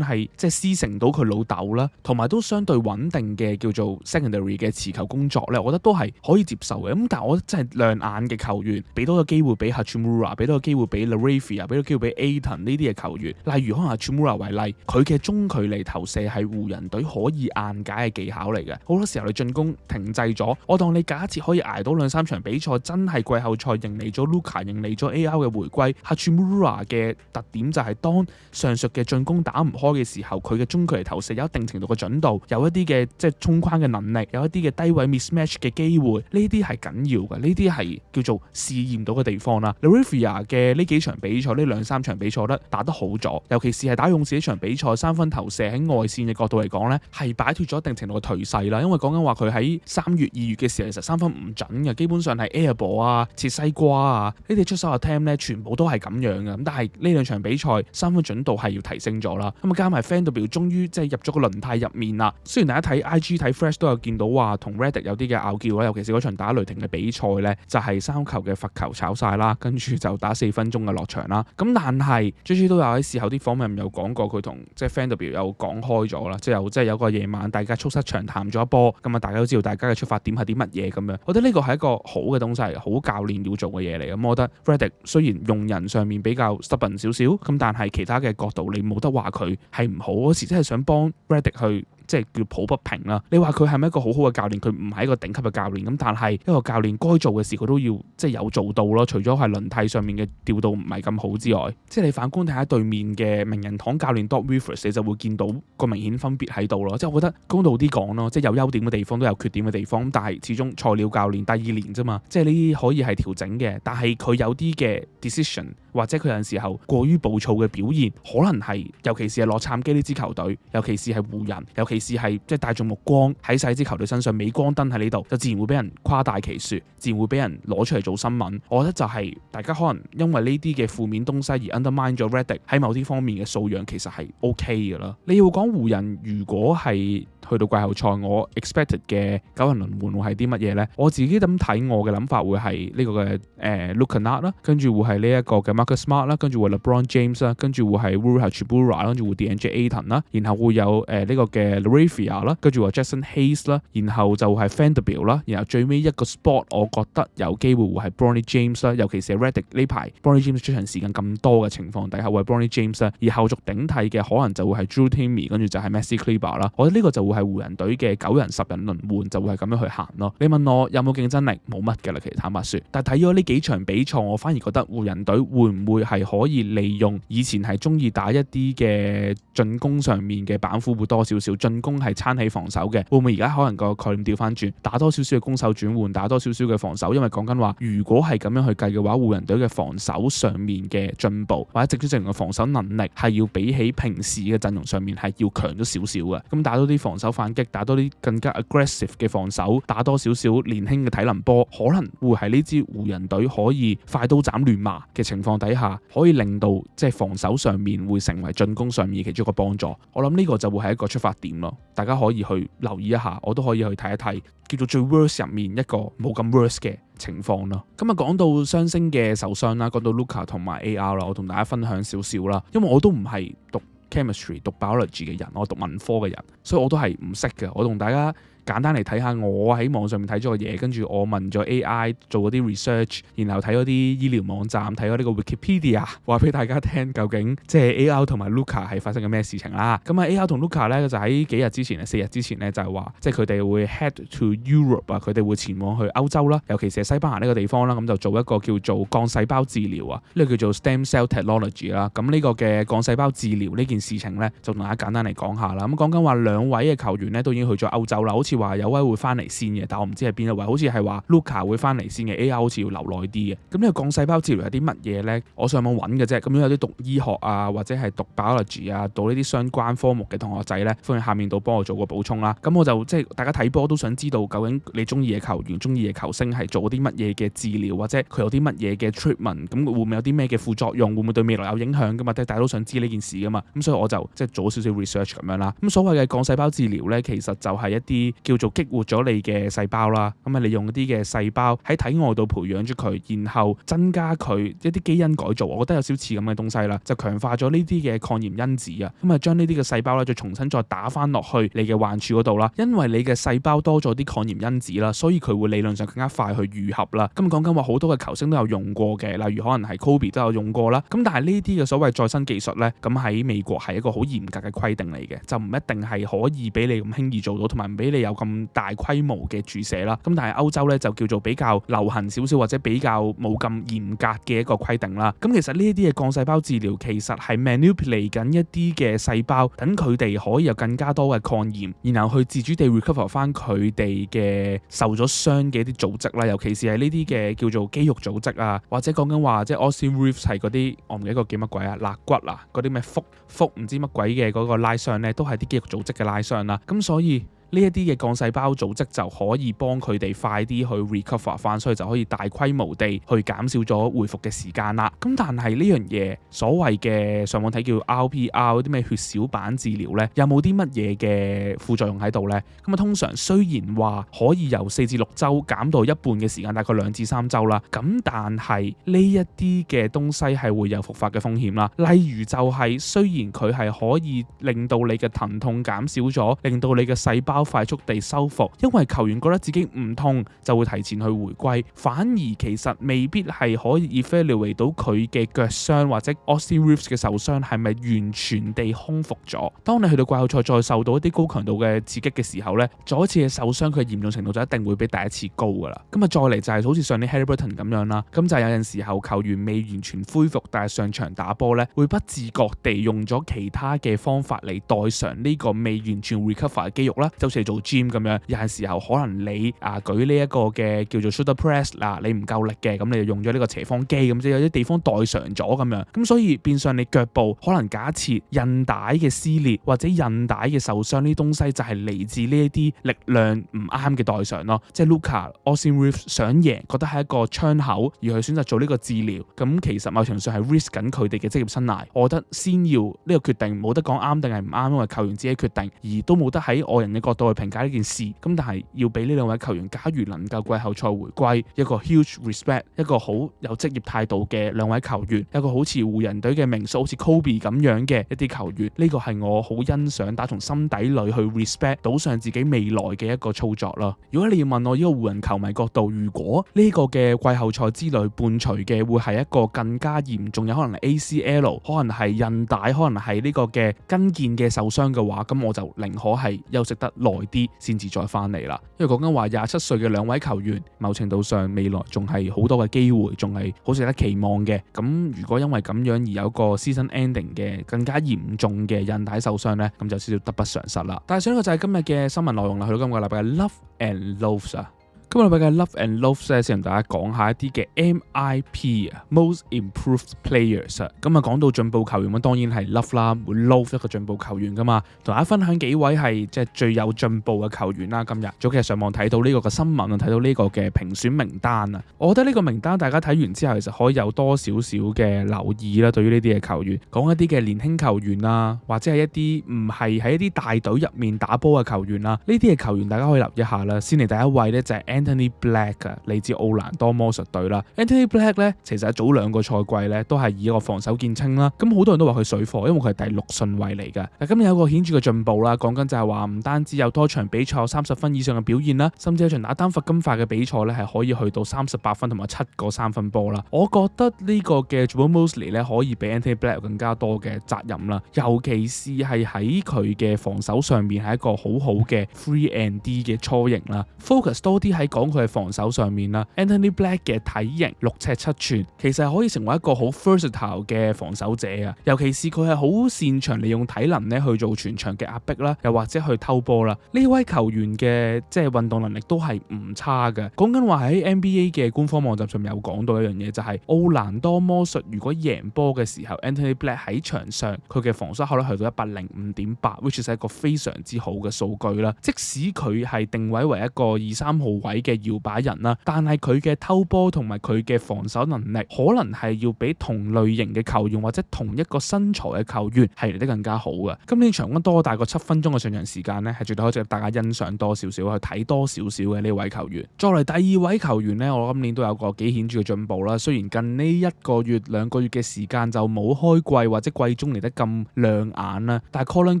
Speaker 1: 係即係師承到佢老豆啦，同埋都相對穩定嘅叫做 secondary 嘅持球工作咧，我覺得都係可以接受嘅。咁但係我覺得真係亮眼嘅球員，俾多個機會俾 Hachimura， 俾多個機會俾 LaRavia， 俾多個機會俾 Ayton 呢啲嘅球員，例如可能 Hachimura 為例，佢嘅中距離投射係湖人隊可以硬解嘅技巧嚟嘅。好多時候你進攻停滯咗，我當你假設可以捱到2-3場比賽，真係季後賽迎嚟咗 Luka， 迎嚟咗 AR 嘅回歸。Hachimura 嘅特點就係當上述嘅進攻打唔開嘅時候，佢嘅中距離投射有一定程度嘅準度，有一啲嘅即係衝框嘅能力，有一啲嘅低位 mismatch 嘅機會，呢啲係緊要嘅，呢啲係叫做試驗到嘅地方啦。LaRavia 嘅呢幾場比賽，呢2-3場比賽咧打得好咗，尤其是係打勇士呢場比賽，三分投射喺外線嘅角度嚟講咧，係擺脫咗一定程度嘅頹勢啦。因為講緊話佢喺3月2月嘅時候，其實三分唔準嘅，基本上係 airball 啊、切西瓜啊呢啲出手嘅 attempt 咧，全部都係咁樣嘅。咁但係呢2場比賽三分準度係要提升咗啦。咁啊加埋 Vanderbilt 終於即係入咗個輪替入面啦。雖然大家睇 IG 睇 Fresh 都有見到話同 Redick 有啲嘅拗撬啦，尤其是嗰場打雷霆嘅比賽咧，就係3球嘅罰球炒晒啦，跟住就打4分鐘嘅落場啦。咁但係 JJ 都有喺事後啲訪問有講過，佢同即係 Vanderbilt 有講開咗啦，即係有個夜晚大家促膝長談咗一波，咁啊大家都知道大家嘅出發點係啲乜嘢咁樣。我覺得呢個係一個好嘅東西，好教練要做嘅嘢嚟。咁我覺得 Redick 雖然用人上面比較 stubborn 少少，咁但係其他嘅角度你冇得話佢係唔好。嗰時真係想幫 Redick 去即係叫抱不平啦。你話佢係咪一個好好嘅教練？佢唔係一個頂級嘅教練，咁但係一個教練該做嘅事佢都要即係有做到咯。除咗係輪替上面嘅調度唔係咁好之外，即係你反觀睇下對面嘅名人堂教練 Doc Rivers， 你就會見到個明顯分別喺度咯。即係我覺得公道啲講咯，即係有優點嘅地方都有缺點嘅地方，但係始終菜鳥教練第2年啫嘛，即係呢啲可以係調整嘅。但係佢有啲嘅 decision 或者佢有陣時候過於暴躁嘅表現，可能係尤其是係洛杉磯呢支球隊，尤其是係湖人，尤其是係即係大眾目光喺晒支球隊身上，鎂光燈喺呢度，就自然會俾人誇大其說，自然會俾人攞出嚟做新聞。我覺得就係大家可能因為呢啲嘅負面東西而 undermine 咗 Redick 喺某啲方面嘅素養，其實係 OK 嘅啦。你要講湖人如果係去到季後賽，我 expected 嘅9人輪換會係啲乜嘢呢？我自己咁睇，我嘅諗法會係呢個嘅Luke Kennard 啦，跟住會係呢一個嘅 Marcus Smart 啦，跟住會 LeBron James 啦，跟住會係 Rui Hachimura，跟住會 DeAndre Ayton 啦，然後會有呢個嘅 LaRavia 啦，跟住話 Jackson Hayes 啦，然後就係 Vanderbilt 啦，然後最尾一個 spot 我覺得有機會會係 Bronny James 啦，尤其是 Redick 呢排 Bronny James 出場時間咁多嘅情況底下，會係 Bronny James 啦，而後續頂替嘅可能就會係 Drew Timme， 跟住就係 Maxi Kleber 啦。我覺得呢個就會係湖人隊嘅9人10人輪換，就會係咁樣去行咯。你問我有冇競爭力？冇乜嘅啦，其實坦白說。但係睇咗呢幾場比賽，我反而覺得湖人隊會唔會係可以利用以前係中意打一啲嘅進攻上面嘅板斧會多少少，進攻係撐起防守嘅，會唔會而家可能個概念調翻轉，打多少少嘅攻守轉換，打多少少嘅防守？因為講緊話，如果係咁樣去計嘅話，湖人隊嘅防守上面嘅進步或者直接陣容嘅防守能力係要比起平時嘅陣容上面係要強咗少少嘅。咁打多啲防守反擊，打多啲更加 aggressive 嘅防守，打多少少年輕嘅體能波，可能會係呢支湖人隊可以快刀斬亂麻嘅情況底下，可以令到即係防守上面會成為進攻上面其中一個幫助。我諗呢個就會係一個出發點咯，大家可以去留意一下，我都可以去睇一睇，叫做最 worst 入面一個冇咁 worst 嘅情況咯。咁啊講到雙星嘅受傷啦，講到 Luka 同埋 AR 啦，我同大家分享少少啦，因為我都唔係讀 chemistry 讀 biology 嘅人，我讀文科嘅人，所以我都係唔識嘅。我同大家簡單嚟睇下我喺網上面睇咗個嘢，跟住我問咗 AI 做嗰啲 research， 然後睇嗰啲醫療網站，睇咗呢個 Wikipedia， 話俾大家聽究竟即係 AR 同埋 Luka 係發生緊咩事情啦。咁啊 AR 同 Luka 咧就喺幾日之前4日之前咧就係話，即係佢哋會 head to Europe 啊，佢哋會前往去歐洲啦，尤其是係西班牙呢個地方啦，咁就做一個叫做幹細胞治療啊，呢個叫做 stem cell technology 啦。咁呢個嘅幹細胞治療呢件事情咧，就同大家簡單嚟講下啦。咁講緊話2位嘅球員咧都已經去咗歐洲啦，好似話有位會翻嚟先嘅，但我唔知係邊一位，好似係話 Luka 會翻嚟先嘅 AR 好似要留耐啲嘅。咁呢個幹細胞治療係啲乜嘢咧？我上網揾嘅啫。咁如果有啲讀醫學啊，或者係讀 biology 啊，讀呢啲相關科目嘅同學仔咧，歡迎下面度幫我做個補充啦。咁我就即係大家睇波都想知道究竟你中意嘅球員、中意嘅球星係做啲乜嘢嘅治療，或者佢有啲乜嘢嘅 treatment， 咁會唔會有啲咩嘅副作用，會唔會對未來有影響噶嘛？大家都想知呢件事噶嘛。咁所以我就即係做少少 research 咁樣啦。咁所謂嘅幹細胞治療咧，其實就係一啲叫做激活咗你嘅細胞啦。咁啊，利用一啲嘅細胞喺體外度培養咗佢，然後增加佢一啲基因改造，我覺得有少似咁嘅東西啦，就強化咗呢啲嘅抗炎因子啊。咁啊，將呢啲嘅細胞咧，再重新再打翻落去你嘅患處嗰度啦。因為你嘅細胞多咗啲抗炎因子啦，所以佢會理論上更加快去愈合啦。咁講緊話好多嘅球星都有用過嘅，例如可能係 Kobe 都有用過啦。咁但係呢啲嘅所謂再生技術咧，咁喺美國係一個好嚴格嘅規定嚟嘅，就唔一定係可以俾你咁輕易做到，同埋唔俾你有咁大規模嘅注射啦。咁但係歐洲咧就叫做比較流行少少，或者比較冇咁嚴格嘅一個規定啦。咁其實呢一啲嘅幹細胞治療其實係 manipulate 緊一啲嘅細胞，等佢哋可以有更加多嘅抗炎，然後去自主地 recover 翻佢哋嘅受咗傷嘅一啲組織啦，尤其是係呢啲嘅叫做肌肉組織啊，或者講緊話即係 osteal rifts 係嗰啲我唔記得個叫乜鬼啊，肋骨啊，嗰啲咩腹唔知乜鬼嘅嗰個拉傷咧，都係啲肌肉組織嘅拉傷啦。咁所以呢一啲嘅幹細胞組織就可以幫佢哋快啲去 recover 翻，所以就可以大規模地去減少咗恢復嘅時間啦。咁但係呢樣嘢所謂嘅上網睇叫 RPR 啲咩血小板治療咧，有冇啲乜嘢嘅副作用喺度咧？咁啊，通常雖然話可以由4至6週減到一半嘅時間，大概2至3週啦。咁但係呢一啲嘅東西係會有復發嘅風險啦。例如就係雖然佢係可以令到你嘅疼痛減少咗，令到你嘅細胞快速地修復，因為球員覺得自己唔痛就會提前去回歸，反而其實未必係可以 evaluate 到佢嘅腳傷或者 osteal rifts 嘅受傷係咪完全地康復咗。當你去到季後賽再受到一啲高強度嘅刺激嘅時候咧，再一次嘅受傷佢嘅嚴重程度就一定會比第一次高噶啦。咁啊，再嚟就係好似上年 Haliburton 咁樣啦，咁就係有陣時候球員未完全恢復，但係上場打波咧，會不自覺地用咗其他嘅方法嚟代償呢個未完全 recover 嘅肌肉啦，就好似做 gym 咁樣，有陣時候可能你舉呢一個嘅叫做 shoulder press 嗱，你唔夠力嘅，咁你就用咗呢個斜方肌，咁即係有啲地方代償咗咁樣，咁所以變相你腳部可能假設韌帶嘅撕裂或者韌帶嘅受傷呢啲東西就係嚟自呢一啲力量唔啱嘅代償咯，即係 Luka osteal rifts 想贏，覺得係一個窗口而去選擇做呢個治療，咁其實某程度上係 risk 緊佢哋嘅職業生涯。我覺得先要呢個決定冇得講啱定係唔啱，因為球員自己決定，而都冇得喺外人嘅角度去評價呢件事。咁但係要俾呢兩位球員，假如能夠季後賽回歸，一個 huge respect， 一個好有職業態度嘅兩位球員，一個好似湖人隊嘅名宿，好似 Kobe 咁樣嘅一啲球員，呢個係我好欣賞，打從心底裏去 respect 賭上自己未來嘅一個操作咯。如果你要問我呢個湖人球迷角度，如果呢個嘅季後賽之旅伴隨嘅會係一個更加嚴重，有可能係 ACL， 可能係韌帶，可能係呢個嘅跟腱嘅受傷嘅話，咁我就寧可係休息得耐啲先至再翻嚟啦。因為講緊話27歲嘅兩位球員，某程度上未來仲係好多嘅機會，仲係好值得期望嘅。咁如果因為咁樣而有個 season ending 嘅更加嚴重嘅韌帶受傷呢，咁就少少得不償失啦。但係上一個就係今日嘅新聞內容啦，去到今個禮拜嘅 Love and Loves 啊。今日禮拜嘅 Love and Loves 咧，先同大家講下一啲嘅 MIP 啊 ，Most Improved Players 啊。咁啊，講到進步球員，咁當然係 Love 啦，會 Love 一個進步球員噶嘛。同大家分享幾位係即係最有進步嘅球員啦。今日早幾日上網睇到呢個嘅新聞啊，睇到呢個嘅評選名單啊，我覺得呢個名單大家睇完之後，其實可以有多少少嘅留意啦。對於呢啲嘅球員，講一啲嘅年輕球員啊，或者係一啲唔係喺一啲大隊入面打波嘅球員啊，呢啲嘅球員大家可以留意一下啦。先嚟第一位咧就係Anthony Black 啊，嚟自奧蘭多魔術隊啦。Anthony Black 咧，其實喺早2個賽季咧都係以一個防守見稱啦。咁好多人都話佢水貨，因為佢係第6順位嚟㗎。但今日有個顯著嘅進步啦，講緊就係話唔單止有多場比賽有30分以上嘅表現啦，甚至有場打單罰金塊嘅比賽咧係可以去到38分同埋7個3分波啦。我覺得呢個嘅 Jabari Mosley 咧可以比 Anthony Black 有更加多嘅責任啦，尤其是係喺佢嘅防守上面係一個好好嘅 free and D 嘅雛形啦，focus 多啲喺講佢嘅防守上面啦 ，Anthony Black 嘅體型6尺7寸，其實係可以成為一個好 versatile 嘅防守者啊。尤其是佢係好擅長利用體能咧去做全場嘅壓迫啦，又或者去偷波啦。呢位球員嘅即係運動能力都係唔差嘅。講緊話喺 NBA 嘅官方網站上面有講到一樣嘢，就係奧蘭多魔術如果贏波嘅時候 ，Anthony Black 喺場上佢嘅防守效率去到105.8，which 係一個非常之好嘅數據啦。即使佢係定位為一個2、3號位嘅搖擺人啦，但係佢嘅偷波同埋佢嘅防守能力，可能係要比同類型嘅球員或者同一個身材嘅球員係嚟得更加好嘅。今年場均多大過7分鐘嘅上場時間呢，係絕對可以值得大家欣賞多少少，去睇多少少嘅呢位球員。再嚟第二位球員呢，我今年都有個幾顯著嘅進步啦。雖然近呢1個月、2個月嘅時間就冇開季或者季中嚟得咁亮眼啦，但係 Colin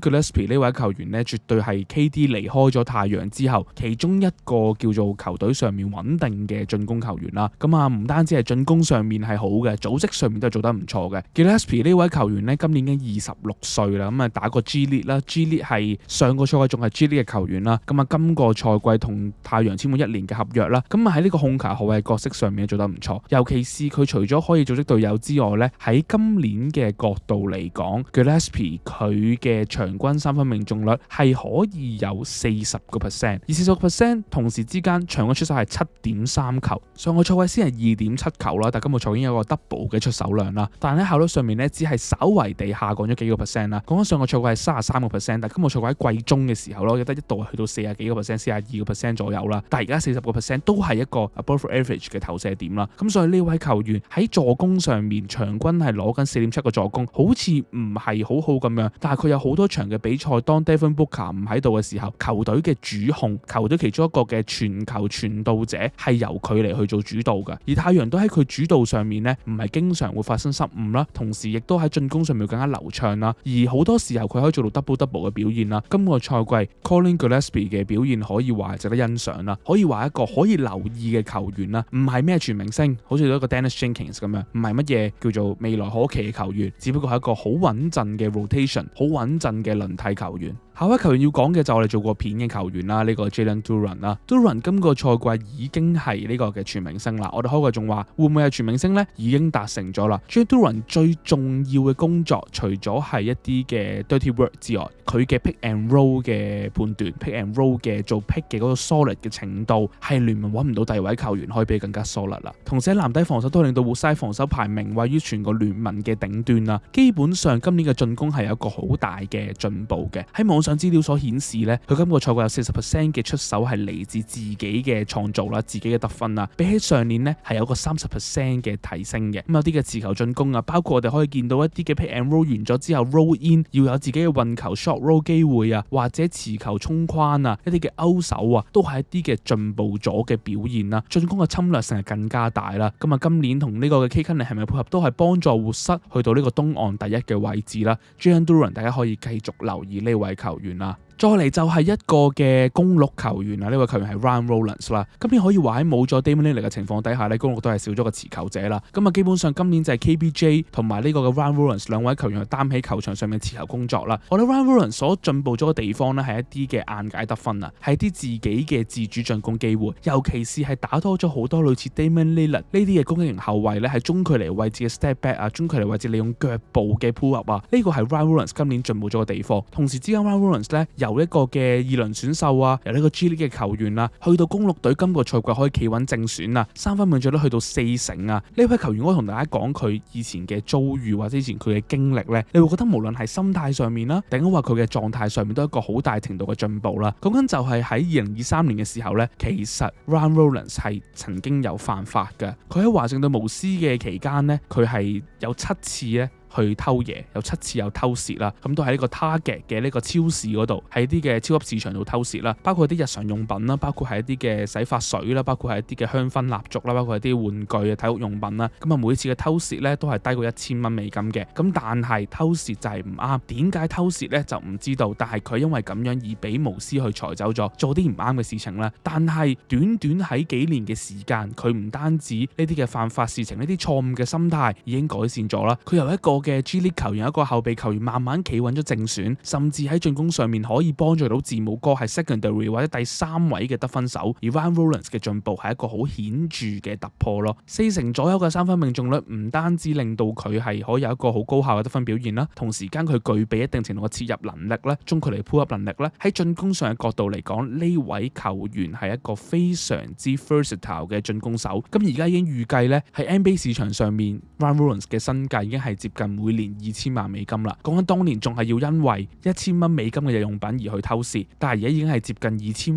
Speaker 1: Gillespie 呢位球員呢，絕對係 KD 離開咗太陽之後其中一個叫做球隊上面穩定嘅進攻球員啦。咁啊，唔單止係進攻上面係好嘅，組織上面都係做得唔錯嘅。Gillespie 呢位球員呢，今年已經26歲啦，咁啊打過 G League 啦，G League 係上個賽季仲係 G League 嘅球員啦。咁啊，今個賽季同太陽簽咗1年嘅合約啦。咁啊喺呢個控球後衛角色上面做得唔錯，尤其是佢除咗可以組織隊友之外咧，喺今年嘅角度嚟講 ，Gillespie 佢嘅場均三分命中率係可以有40%，而40%同時之間場均出手係7.3球，上個賽季先係2.7球啦，但今個賽季已經有個 double 嘅出手量啦。但係喺效率上面咧，只係稍為地下降咗幾個 percent 啦。講緊上個賽季係33%，但今個賽季喺季中嘅時候咯，我記得一度係去到40幾個 percent、42% 左右啦。但係而家40%都係一個 above average 嘅投射點啦。咁所以呢位球員喺助攻上面場均係攞緊4.7個助攻，好似唔係好好咁樣。但係佢有好多場嘅比賽，當 Devin Booker 唔喺度嘅時候，球隊嘅主控、球隊其中一個嘅傳球傳導者係由佢嚟去做主導嘅。而太陽都喺佢主導上面呢，唔係經常會發生失誤啦，同時亦都喺進攻上面更加流暢啦。而好多時候佢可以做到 double 嘅表現啦。今個賽季 Colin Gillespie 嘅表現可以話係值得欣賞啦，可以話一個可以留意嘅球員啦，唔係咩全明星，好似一個 Dennis Jenkins 咁樣，唔係乜嘢叫做未來可期嘅球員，只不過係一個好穩陣嘅 rotation， 好穩陣嘅輪替球員。下一位球員要講嘅就係我哋做過片嘅球員啦，呢個 Jalen Duren 啦。Duren 今個賽季已經係呢個嘅全明星啦。我哋開季仲話會唔會係全明星呢？已經達成咗啦。Jalen Duren 最重要嘅工作，除咗係一啲嘅 dirty work 之外，佢嘅 pick and roll 嘅判斷 ，pick and roll 嘅做 pick 嘅嗰個 solid 嘅程度，係聯盟揾唔到第二位球員可以比更加 solid 啦。同時喺籃底防守都令到活塞防守排名位於全個聯盟嘅頂端啦。基本上今年嘅進攻係有一個好大嘅進步嘅。喺網上資料所顯示咧，佢今個賽季有40% 嘅出手係嚟自自己嘅創造啦，自己嘅得分啦，比起上年咧係有個30% 嘅提升嘅。咁有啲嘅持球進攻啊，包括我哋可以見到一啲嘅 pick and roll 完咗之後 roll in 要有自己嘅運球 shot roll 機會啊，或者持球衝框啊，一啲嘅勾手啊，都係一啲嘅進步咗嘅表現啦。進攻嘅侵略性係更加大啦。咁啊，今年同呢個嘅 K Cunningham 係咪配合都係幫助活塞去到呢個東岸第一嘅位置啦。Jalen Duren 大家可以繼續留意呢位球員啦。再嚟就係一個嘅公鹿球員啊，呢位球員係 Ryan Rollins 啦。今年可以話喺冇咗 Damian Lillard 嘅情況底下咧，公鹿都係少咗個持球者啦。咁啊，基本上今年就係 KBJ 同埋呢個嘅 Ryan Rollins 兩位球員去擔起球場上面持球工作啦。我覺得 Ryan Rollins 所進步咗嘅地方咧，係一啲嘅硬解得分啊，係啲自己嘅自主進攻機會，尤其是係打多咗好多類似 Damian Lillard 呢啲嘅攻擊型後衛咧，喺中距離位置嘅 step back 啊，中距離位置利用腳步嘅 pull up 啊，呢個係 Ryan Rollins 今年進步咗嘅地方。同時之間 Ryan Rollins 咧由一個嘅二輪選秀啊，由呢個 G League 嘅球員啊，去到公鹿隊今個賽季可以企穩正選啊，三分命中率去到40%啊！呢位球員我同大家講佢以前嘅遭遇或者以前佢嘅經歷咧，你會覺得無論係心態上面啦，定係話佢嘅狀態上面都係一個好大程度嘅進步啦。講緊就係喺2023年嘅時候咧，其實 Ryan Rollins 係曾經有犯法嘅。佢喺華盛頓巫師嘅期間咧，佢係有7次咧去偷嘢，有7次有偷竊啦，咁都喺呢個 Target 嘅呢個超市嗰度，喺啲嘅超級市場度偷竊啦，包括啲日常用品啦，包括係一啲嘅洗髮水啦，包括係一啲嘅香薰蠟燭啦，包括係啲玩具啊、體育用品啦，咁啊每次嘅偷竊咧都係低過$1000美金嘅，咁但係偷竊就係唔啱，點解偷竊咧就唔知道，但係佢因為咁樣而俾巫師去裁走咗，做啲唔啱嘅事情啦，但係短短喺幾年嘅時間，佢唔單止呢啲嘅犯法事情，呢啲錯誤嘅心態已經改善咗啦，佢由一個嘅 G League 球員，一個後備球員慢慢企穩咗正選，甚至喺進攻上面可以幫助到字母哥係 secondary 或者第3位嘅得分手。而 Ryan Rollins 嘅進步係一個好顯著嘅突破咯，40%左右嘅3分命中率唔單止令到佢係可以有一個好高效嘅得分表現啦，同時間佢具備一定程度嘅切入能力啦、中距離 pull up 能力啦，喺進攻上嘅角度嚟講，呢位球員係一個非常之 versatile 嘅進攻手。咁而家已經預計咧喺 NBA 市場上面 Ryan Rollins 嘅身價已經係接近每年2000萬美金啦。講緊當年仲係要因為1000蚊美金嘅日用品而去偷竊，但係而家已經係接近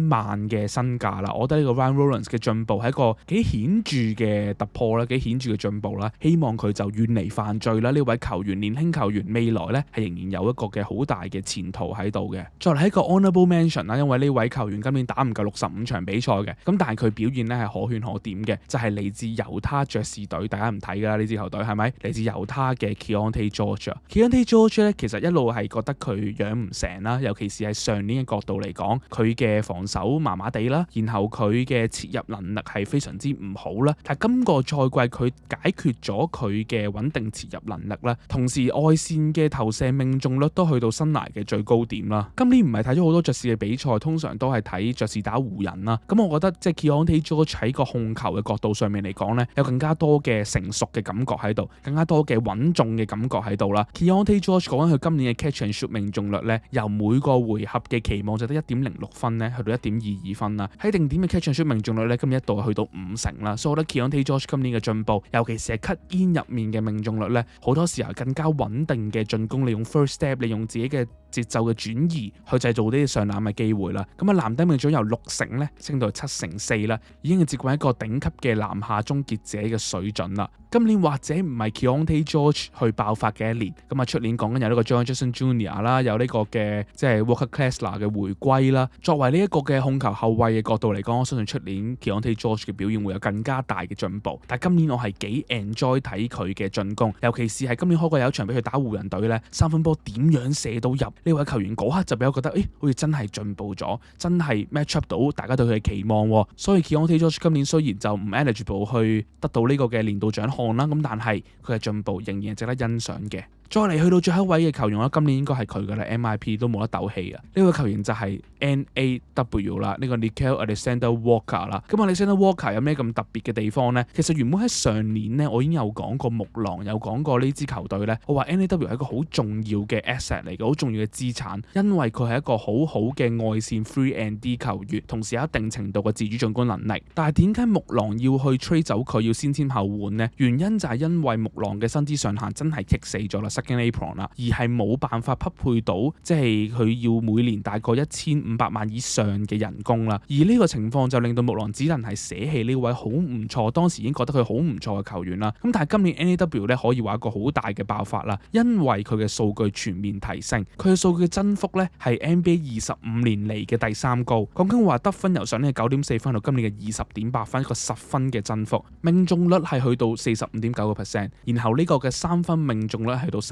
Speaker 1: 2000萬嘅身價啦。我覺得呢個 Ryan Rollins 嘅進步係一個幾顯著嘅突破啦，幾顯著嘅進步啦。希望佢就遠離犯罪啦。呢位球員，年輕球員，未來咧係仍然有一個嘅好大嘅前途喺度嘅。再嚟一個 honorable mention 啦，因為呢位球員今年打唔夠65場比賽嘅，咁但係佢表現咧係可圈可點嘅，就係嚟自猶他爵士隊，大家唔睇㗎啦呢支球隊係咪？嚟自猶他嘅 Keyonte George。Keyonte George 咧其實一路係覺得佢養唔成啦，尤其是係上年嘅角度嚟講，佢嘅防守麻麻地啦，然後佢嘅切入能力係非常之唔好啦。但係今個賽季佢解決咗佢嘅穩定切入能力啦，同時外線嘅投射命中率都去到生涯嘅最高點啦。今年唔係睇咗好多爵士嘅比賽，通常都係睇爵士打湖人啦。咁我覺得即係 Keyonte George 喺個控球嘅角度上面嚟講咧，有更加多嘅成熟嘅感覺喺度，更加多嘅穩重嘅感覺喺度啦。Keyonte George 講緊佢今年嘅 catch and shoot 命中率咧，由每個回合嘅期望就得1.06分咧，去到1.22分啦。喺定點嘅 catch and shoot 命中率咧，今年一度去到50%啦。所以我覺得 Keyonte George 今年嘅進步，尤其是係 cut in 入面嘅命中率咧，好多時候更加穩定嘅進攻，利用 first step， 利用自己嘅節奏嘅轉移去製造呢啲上籃嘅機會啦。咁啊，籃底命中由60%咧升到7成4啦，已經係接近一個頂級嘅籃下終結者嘅水準啦。今年或者唔係 Keyonte George 去爆發嘅一年，咁啊出年講緊有呢個 Jaren Jackson Jr. 啦，有呢個嘅即係 Walker Kessler 嘅回歸啦。作為呢一個嘅控球後衛嘅角度嚟講，我相信出年 Keyonte George 嘅表現會有更加大嘅進步。但係今年我係幾 enjoy 睇佢嘅進攻，尤其是係今年開季有一場俾佢打湖人隊咧，3分波點樣射到入，呢位球員嗰刻就俾我覺得，好似真係進步咗，真係 match up 到大家對佢嘅期望。所以 Keyonte George 今年雖然就唔 eligible 去得到呢個嘅年度獎項啦，咁但係佢嘅進步仍然係值得欣賞嘅。再嚟去到最後一位嘅球員啦，今年應該係佢噶啦 ，MIP 都冇得鬥氣啊！呢位球員就係 NAW 啦，呢個 Nickeil Alexander-Walker 啦。咁 Alexander Walker 有咩咁特別嘅地方呢？其實原本喺上年呢，我已經有講過木狼，有講過呢支球隊呢。我話 NAW 係一個好重要嘅 asset 嚟嘅，好重要嘅資產，因為佢係一個好好嘅外線 free and D 球員，同時有一定程度嘅自主進攻能力。但係點解木狼要去 trade 走佢，要先簽後換呢？原因就係因為木狼嘅薪資上限真係棘死咗啦。Apron 啦，而係冇辦法匹配到，即係佢要每年大概1500萬以上嘅人工啦。而呢個情況就令到木狼只能係捨棄呢位好唔錯，當時已經覺得佢好唔錯嘅球員啦。咁但係今年 NAW 咧可以話一個好大嘅爆發啦，因為佢嘅數據全面提升，佢嘅數據嘅增幅咧係 NBA 25年嚟嘅第3高。講緊話得分由上年嘅9.4分到今年嘅20.8分，一個10分嘅增幅。命中率係去到45.9%，然後呢個嘅3分命中率去到39%，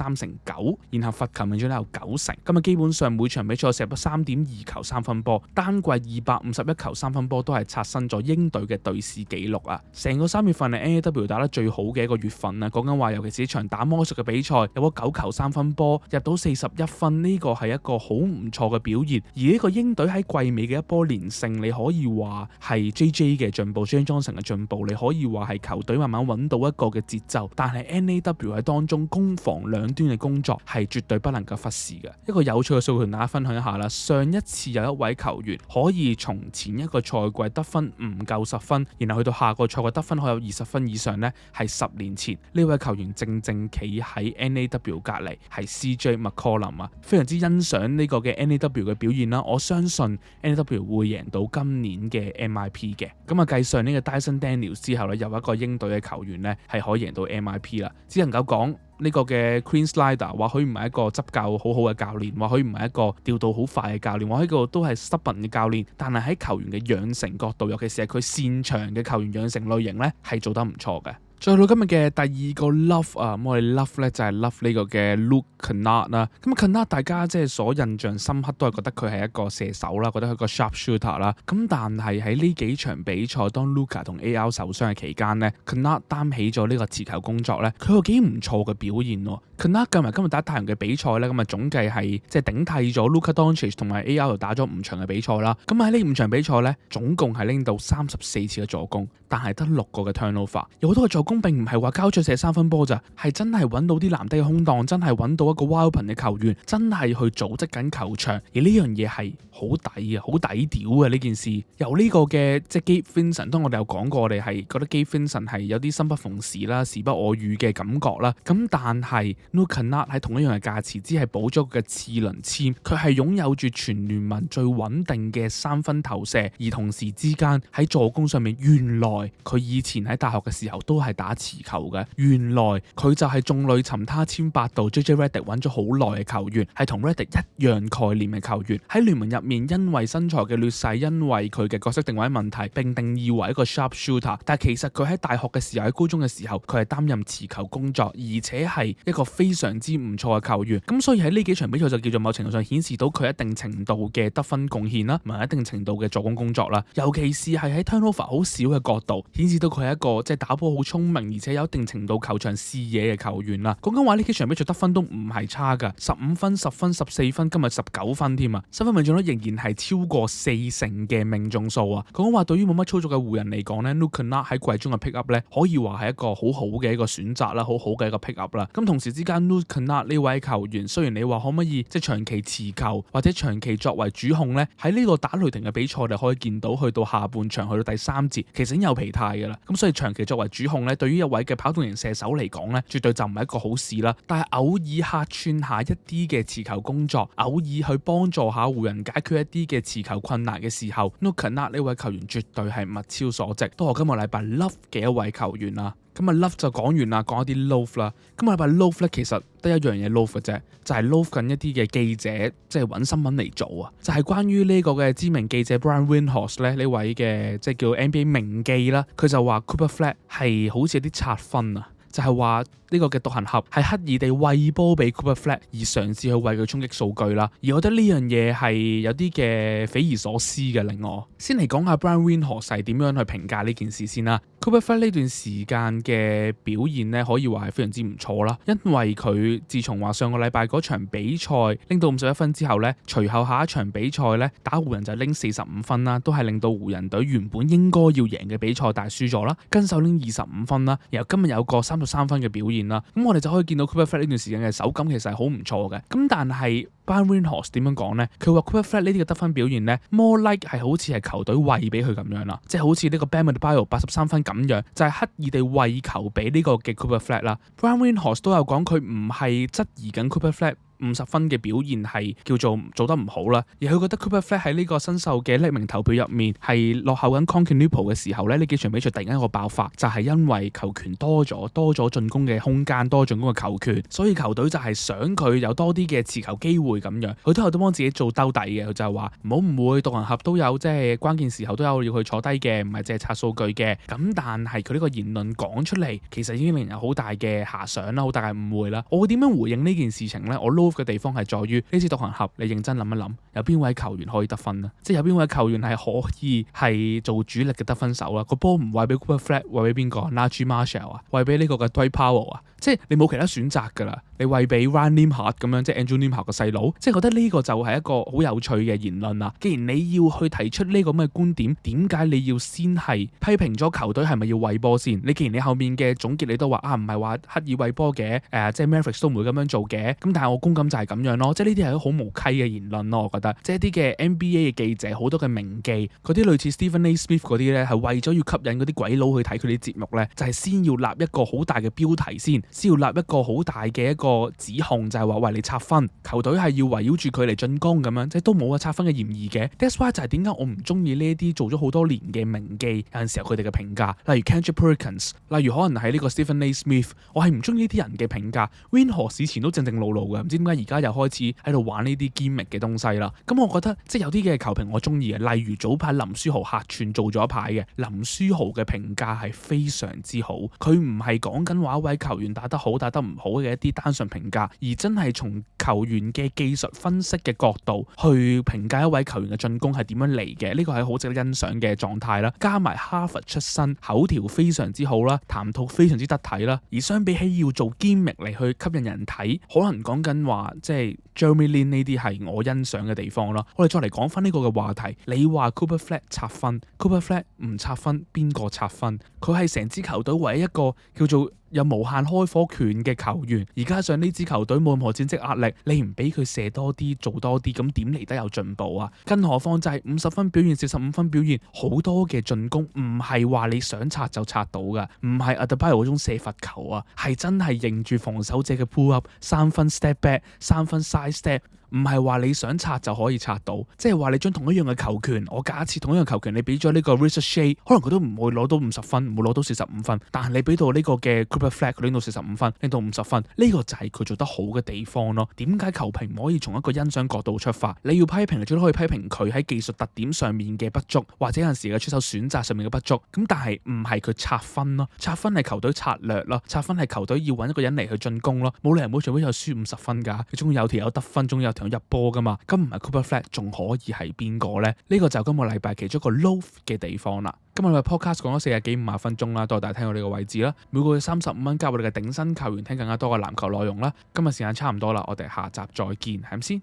Speaker 1: 然後罰球命中率有90%。咁啊，基本上每場比賽射入3.2球3分波，單季251球3分波都係刷新咗鷹隊嘅隊史紀錄啊！成個3月份係 NAW 打得最好嘅一個月份啊！講緊話，尤其是場打魔術嘅比賽，有個9球3分波，入到41分，呢個係一個好唔錯嘅表現。而呢個鷹隊喺季尾嘅一波連勝，你可以話係 JJ 嘅進步 ，Jaren Johnson 嘅進步，你可以話係球隊慢慢揾到一個嘅節奏。但係 NAW 喺當中攻防兩端嘅工作係絕對不能夠忽視嘅。一個有趣嘅數據同大家分享一下啦。上一次有一位球員可以從前一個賽季得分唔夠10分，然後去到下個賽季得分可以有20分以上呢，係10年前呢位球員正企喺 NAW 隔離，係 CJ McCollum 啊，非常之欣賞呢個嘅 NAW 嘅表現啦。我相信 NAW 會贏到今年嘅 MIP 嘅。咁啊，繼上呢個 Dyson Daniels 之後咧，有一個鷹隊嘅球員呢係可以贏到 MIP 啦。只能夠講呢個嘅 Quinn Snyder 或許唔係一個執教好好嘅教練，或許唔係一個調度好快嘅教練，或許一個都係 stubborn 嘅教練，但係喺球員嘅養成角度，尤其是係佢擅長嘅球員養成類型咧，係做得唔錯嘅。再到今日嘅第二個 love 啊，我哋 love 咧就係 love 呢個嘅 Luke Kennard 啦。咁 Kennard 大家即係所印象深刻都係覺得佢係一個射手啦，覺得佢係個 sharp shooter 啦。咁但係喺呢幾場比賽，當 Luka 同 AR 受傷嘅期間咧，Kennard 擔起咗呢個持球工作咧，佢有幾唔錯嘅表現喎。Kennard 計埋今日打太陽嘅比賽咧，咁啊總計係即係頂替咗 Luka Doncic 同埋 AR 打咗5場嘅比賽啦。咁喺呢5場比賽咧，總共係拎到34次嘅助攻，但係得6個嘅 turnover。有好多嘅助攻並唔係話交出射3分波咋，係真係揾到啲籃底嘅空檔，真係揾到一個 wild open 嘅球員，真係去組織緊球場。而呢樣嘢係好抵啊，好抵屌啊！呢件事由呢個嘅即係 Gabe Vincent，當我哋有講過，我哋係覺得 Gabe Vincent 係有啲生不逢時啦、時不我與嘅感覺啦。咁但係 Luka Kennard 喺同一樣嘅價錢，只係補咗個次輪籤，佢係擁有住全聯盟最穩定嘅3分投射，而同時之間喺助攻上面，原來佢以前喺大學嘅時候都係打持球嘅，原來佢就係眾裏尋他千百度 JJ Redick 揾咗好耐嘅球員，係同 Redick 一樣概念嘅球員，喺聯盟入面因為身材嘅劣勢，因為佢嘅角色定位問題，並定義為一個 sharp shooter， 但係其實佢喺大學嘅時候，喺高中嘅時候，佢係擔任持球工作，而且係一個非常之唔錯嘅球員。咁所以喺呢幾場比賽就叫做某程度上顯示到佢一定程度嘅得分貢獻啦，同埋一定程度嘅助攻工作啦。尤其是係喺 turnover 好少嘅角度，顯示到佢係一個即係打波好聰明，而且有一定程度球場視野嘅球員啦。講緊話呢幾場比賽得分都唔係差㗎，15分、10分、14分，今日19分添啊！3分命中率仍然係超過40%嘅命中數啊！講緊話對於冇乜操作嘅湖人嚟講咧 Luka Kennard 喺季中嘅 pick up 咧，可以話係一個好好嘅一個選擇啦，好好嘅一個 pick up 啦。咁同時之間 Luka Kennard 呢位球員，雖然你話可唔可以即係長期持球或者長期作為主控咧，喺呢個打雷霆嘅比賽我哋可以見到，去到下半場去到第3節，其實已經有疲態㗎啦。咁所以長期作為主控咧，對於一位嘅跑動型射手嚟講咧，絕對就唔係一個好事啦。但係偶爾客串下一啲嘅持球工作，偶爾去幫助下湖人解決一啲嘅持球困難嘅時候 Luka Kennard 呢位球員絕對係物超所值，都係我今個禮拜 love 嘅一位球員啦。咁啊 love 就講完啦，講一啲 love 啦。今個禮拜 love 咧，其實得一樣嘢 love 嘅啫，就係 love 緊一啲嘅記者，即係揾新聞嚟做啊。就係關於呢個嘅知名記者 Brian Windhorst 咧，呢位嘅即係叫 NBA 名記啦，佢就話 Cooper Flag 係好似有啲刷分啊，就係話呢個嘅獨行俠係刻意地餵波俾 Cooper Flag 而嘗試去為佢衝擊數據啦。而我覺得呢樣嘢係有啲嘅匪夷所思嘅。令我先嚟講下 Brian Windhorst 係點樣去評價呢件事先啦。Cooper Flag 呢段時間嘅表現咧，可以話係非常之唔錯啦。因為佢自從話上個禮拜嗰場比賽拎到51分之後咧，隨後下一場比賽咧打湖人就拎45分啦，都係令到湖人隊原本應該要贏嘅比賽但係輸咗啦，跟手拎25分啦。然後今日有個33分嘅表現啦，咁我哋就可以見到 Cooper Flag 呢段時間嘅手感其實係好唔錯嘅。咁但係Brian Windhorst 點樣講咧？佢話 Cooper Flag 呢啲嘅得分表現咧 more like 係好似係球隊餵俾佢咁樣啦，即係好似呢個 Bam Adebayo 83分咁樣，就係刻意地餵球俾呢個嘅 Cooper Flag 啦。Brian Windhorst 都有講佢唔係質疑緊 Cooper Flag 50分嘅表現係叫做做得唔好啦，而佢覺得 Cooper Flag 喺呢個新秀嘅匿名投票入面係落後緊 Concacaf 嘅時候咧，呢幾場比賽突然間一個爆發，就係因為球權多咗進攻嘅空間，多進攻嘅球權，所以球隊就係想佢有多啲嘅持球機會咁樣。佢都有幫自己做兜底嘅，佢就係話唔好誤會，獨行俠都有即係關鍵時候都有要佢坐低嘅，唔係淨係刷數據嘅。咁但係佢呢個言論講出嚟，其實已經令人好大嘅遐想啦，好大嘅誤會啦。我會點樣回應呢件事情咧？我嘅地方係在於呢支獨行俠，你認真諗一諗，有邊位球員可以得分啊？即係有邊位球員係可以係做主力嘅得分手啦？個波唔餵俾 Cooper Flag，餵俾邊個 Naji Marshall 啊，餵俾呢個嘅 Dwight Powell 啊？即係你冇其他選擇㗎啦，你餵俾 Ryan Nembhard 咁樣，即係 Andrew Nembhard 個細佬，即係覺得呢個就係一個好有趣嘅言論啦。既然你要去提出呢個咁嘅觀點，點解你要先係批評咗球隊係咪要餵波先？你既然你後面嘅總結你都話唔係話刻意餵波嘅，即係 Mavericks 都唔會咁樣做嘅，咁但係我公感就係咁樣咯，即係呢啲係好無稽嘅言論咯，我覺得。即係一啲嘅 NBA 嘅記者，好多嘅名記，嗰啲類似 Stephen A. Smith 嗰啲咧，係為咗要吸引嗰啲鬼佬去睇佢啲節目咧，就係先要立一個好大嘅標題先要立一個好大嘅一個指控，就係話喂，你拆分，球隊係要圍繞住佢嚟進攻咁樣，即係都冇拆分嘅嫌疑嘅。That's why 就係點解我唔中意呢一啲做咗好多年嘅名記，有陣時候佢哋嘅評價，例如 Kendrick Perkins， 例如可能係呢個 Stephen A. Smith， 我係唔中意呢啲人嘅評價。Windhorst 以前都正正路路嘅，唔知點解而家又開始喺度玩呢啲 gimmick 嘅東西啦。咁我覺得即係有啲嘅球評我中意嘅，例如早排林書豪客串做咗一排嘅，林書豪嘅評價係非常之好。佢唔係講緊話一位球員打得好打得唔好嘅一啲單純評價，而真係從球員嘅技術分析嘅角度去評價一位球員嘅進攻係點樣嚟嘅。呢個係好值得欣賞嘅狀態啦。加埋哈佛出身，口條非常之好啦，談吐非常之得體啦。而相比起要做 gimmick 嚟去吸引人睇，可能講緊話即係 Jeremy Lin 呢啲係我欣賞嘅地方咯。我哋再嚟講翻呢個嘅話題，你話 Cooper Flag 拆分 ，Cooper Flag 唔拆分，邊個拆分？佢係成支球隊唯一一個叫做有無限開火權嘅球員，而加上呢支球隊冇任何戰績壓力，你唔俾佢射多啲做多啲，咁點嚟得有進步啊？更何況就係50分表現45分表現，好多嘅進攻唔係話你想拆就拆到噶，唔係Adebayo嗰種射罰球啊，係真係認住防守者嘅 pull up 3分 step back 3分 side step。唔係話你想拆就可以拆到，即係話你將同一樣嘅球權，我假設同一樣球權你俾咗呢個 Richard Shea， 可能佢都唔會攞到50分，唔會攞到45分，但係你俾到呢個嘅 Cooper Flag， 佢拎到45分，拎到50分，呢個就係佢做得好嘅地方咯。點解球評唔可以從一個欣賞角度出發？你要批評，你最多可以批評佢喺技術特點上面嘅不足，或者有陣時嘅出手選擇上面嘅不足。咁但係唔係佢拆分咯，拆分係球隊策略咯，拆分係球隊要揾一個人嚟去進攻咯，冇理由每場比賽輸50分㗎，佢總有條友得分，總有條友入波㗎嘛。咁唔係 Cooper Flag 仲可以係邊個呢？呢個就今個禮拜其中一個 low 嘅地方啦。今日嘅 podcast 講咗40幾50分鐘啦，多謝大家聽到呢個位置啦。每個月35蚊加入我哋嘅頂薪球員聽更加多嘅籃球內容啦。今日時間差唔多啦，我哋下集再見，係咁先，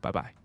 Speaker 1: 拜拜。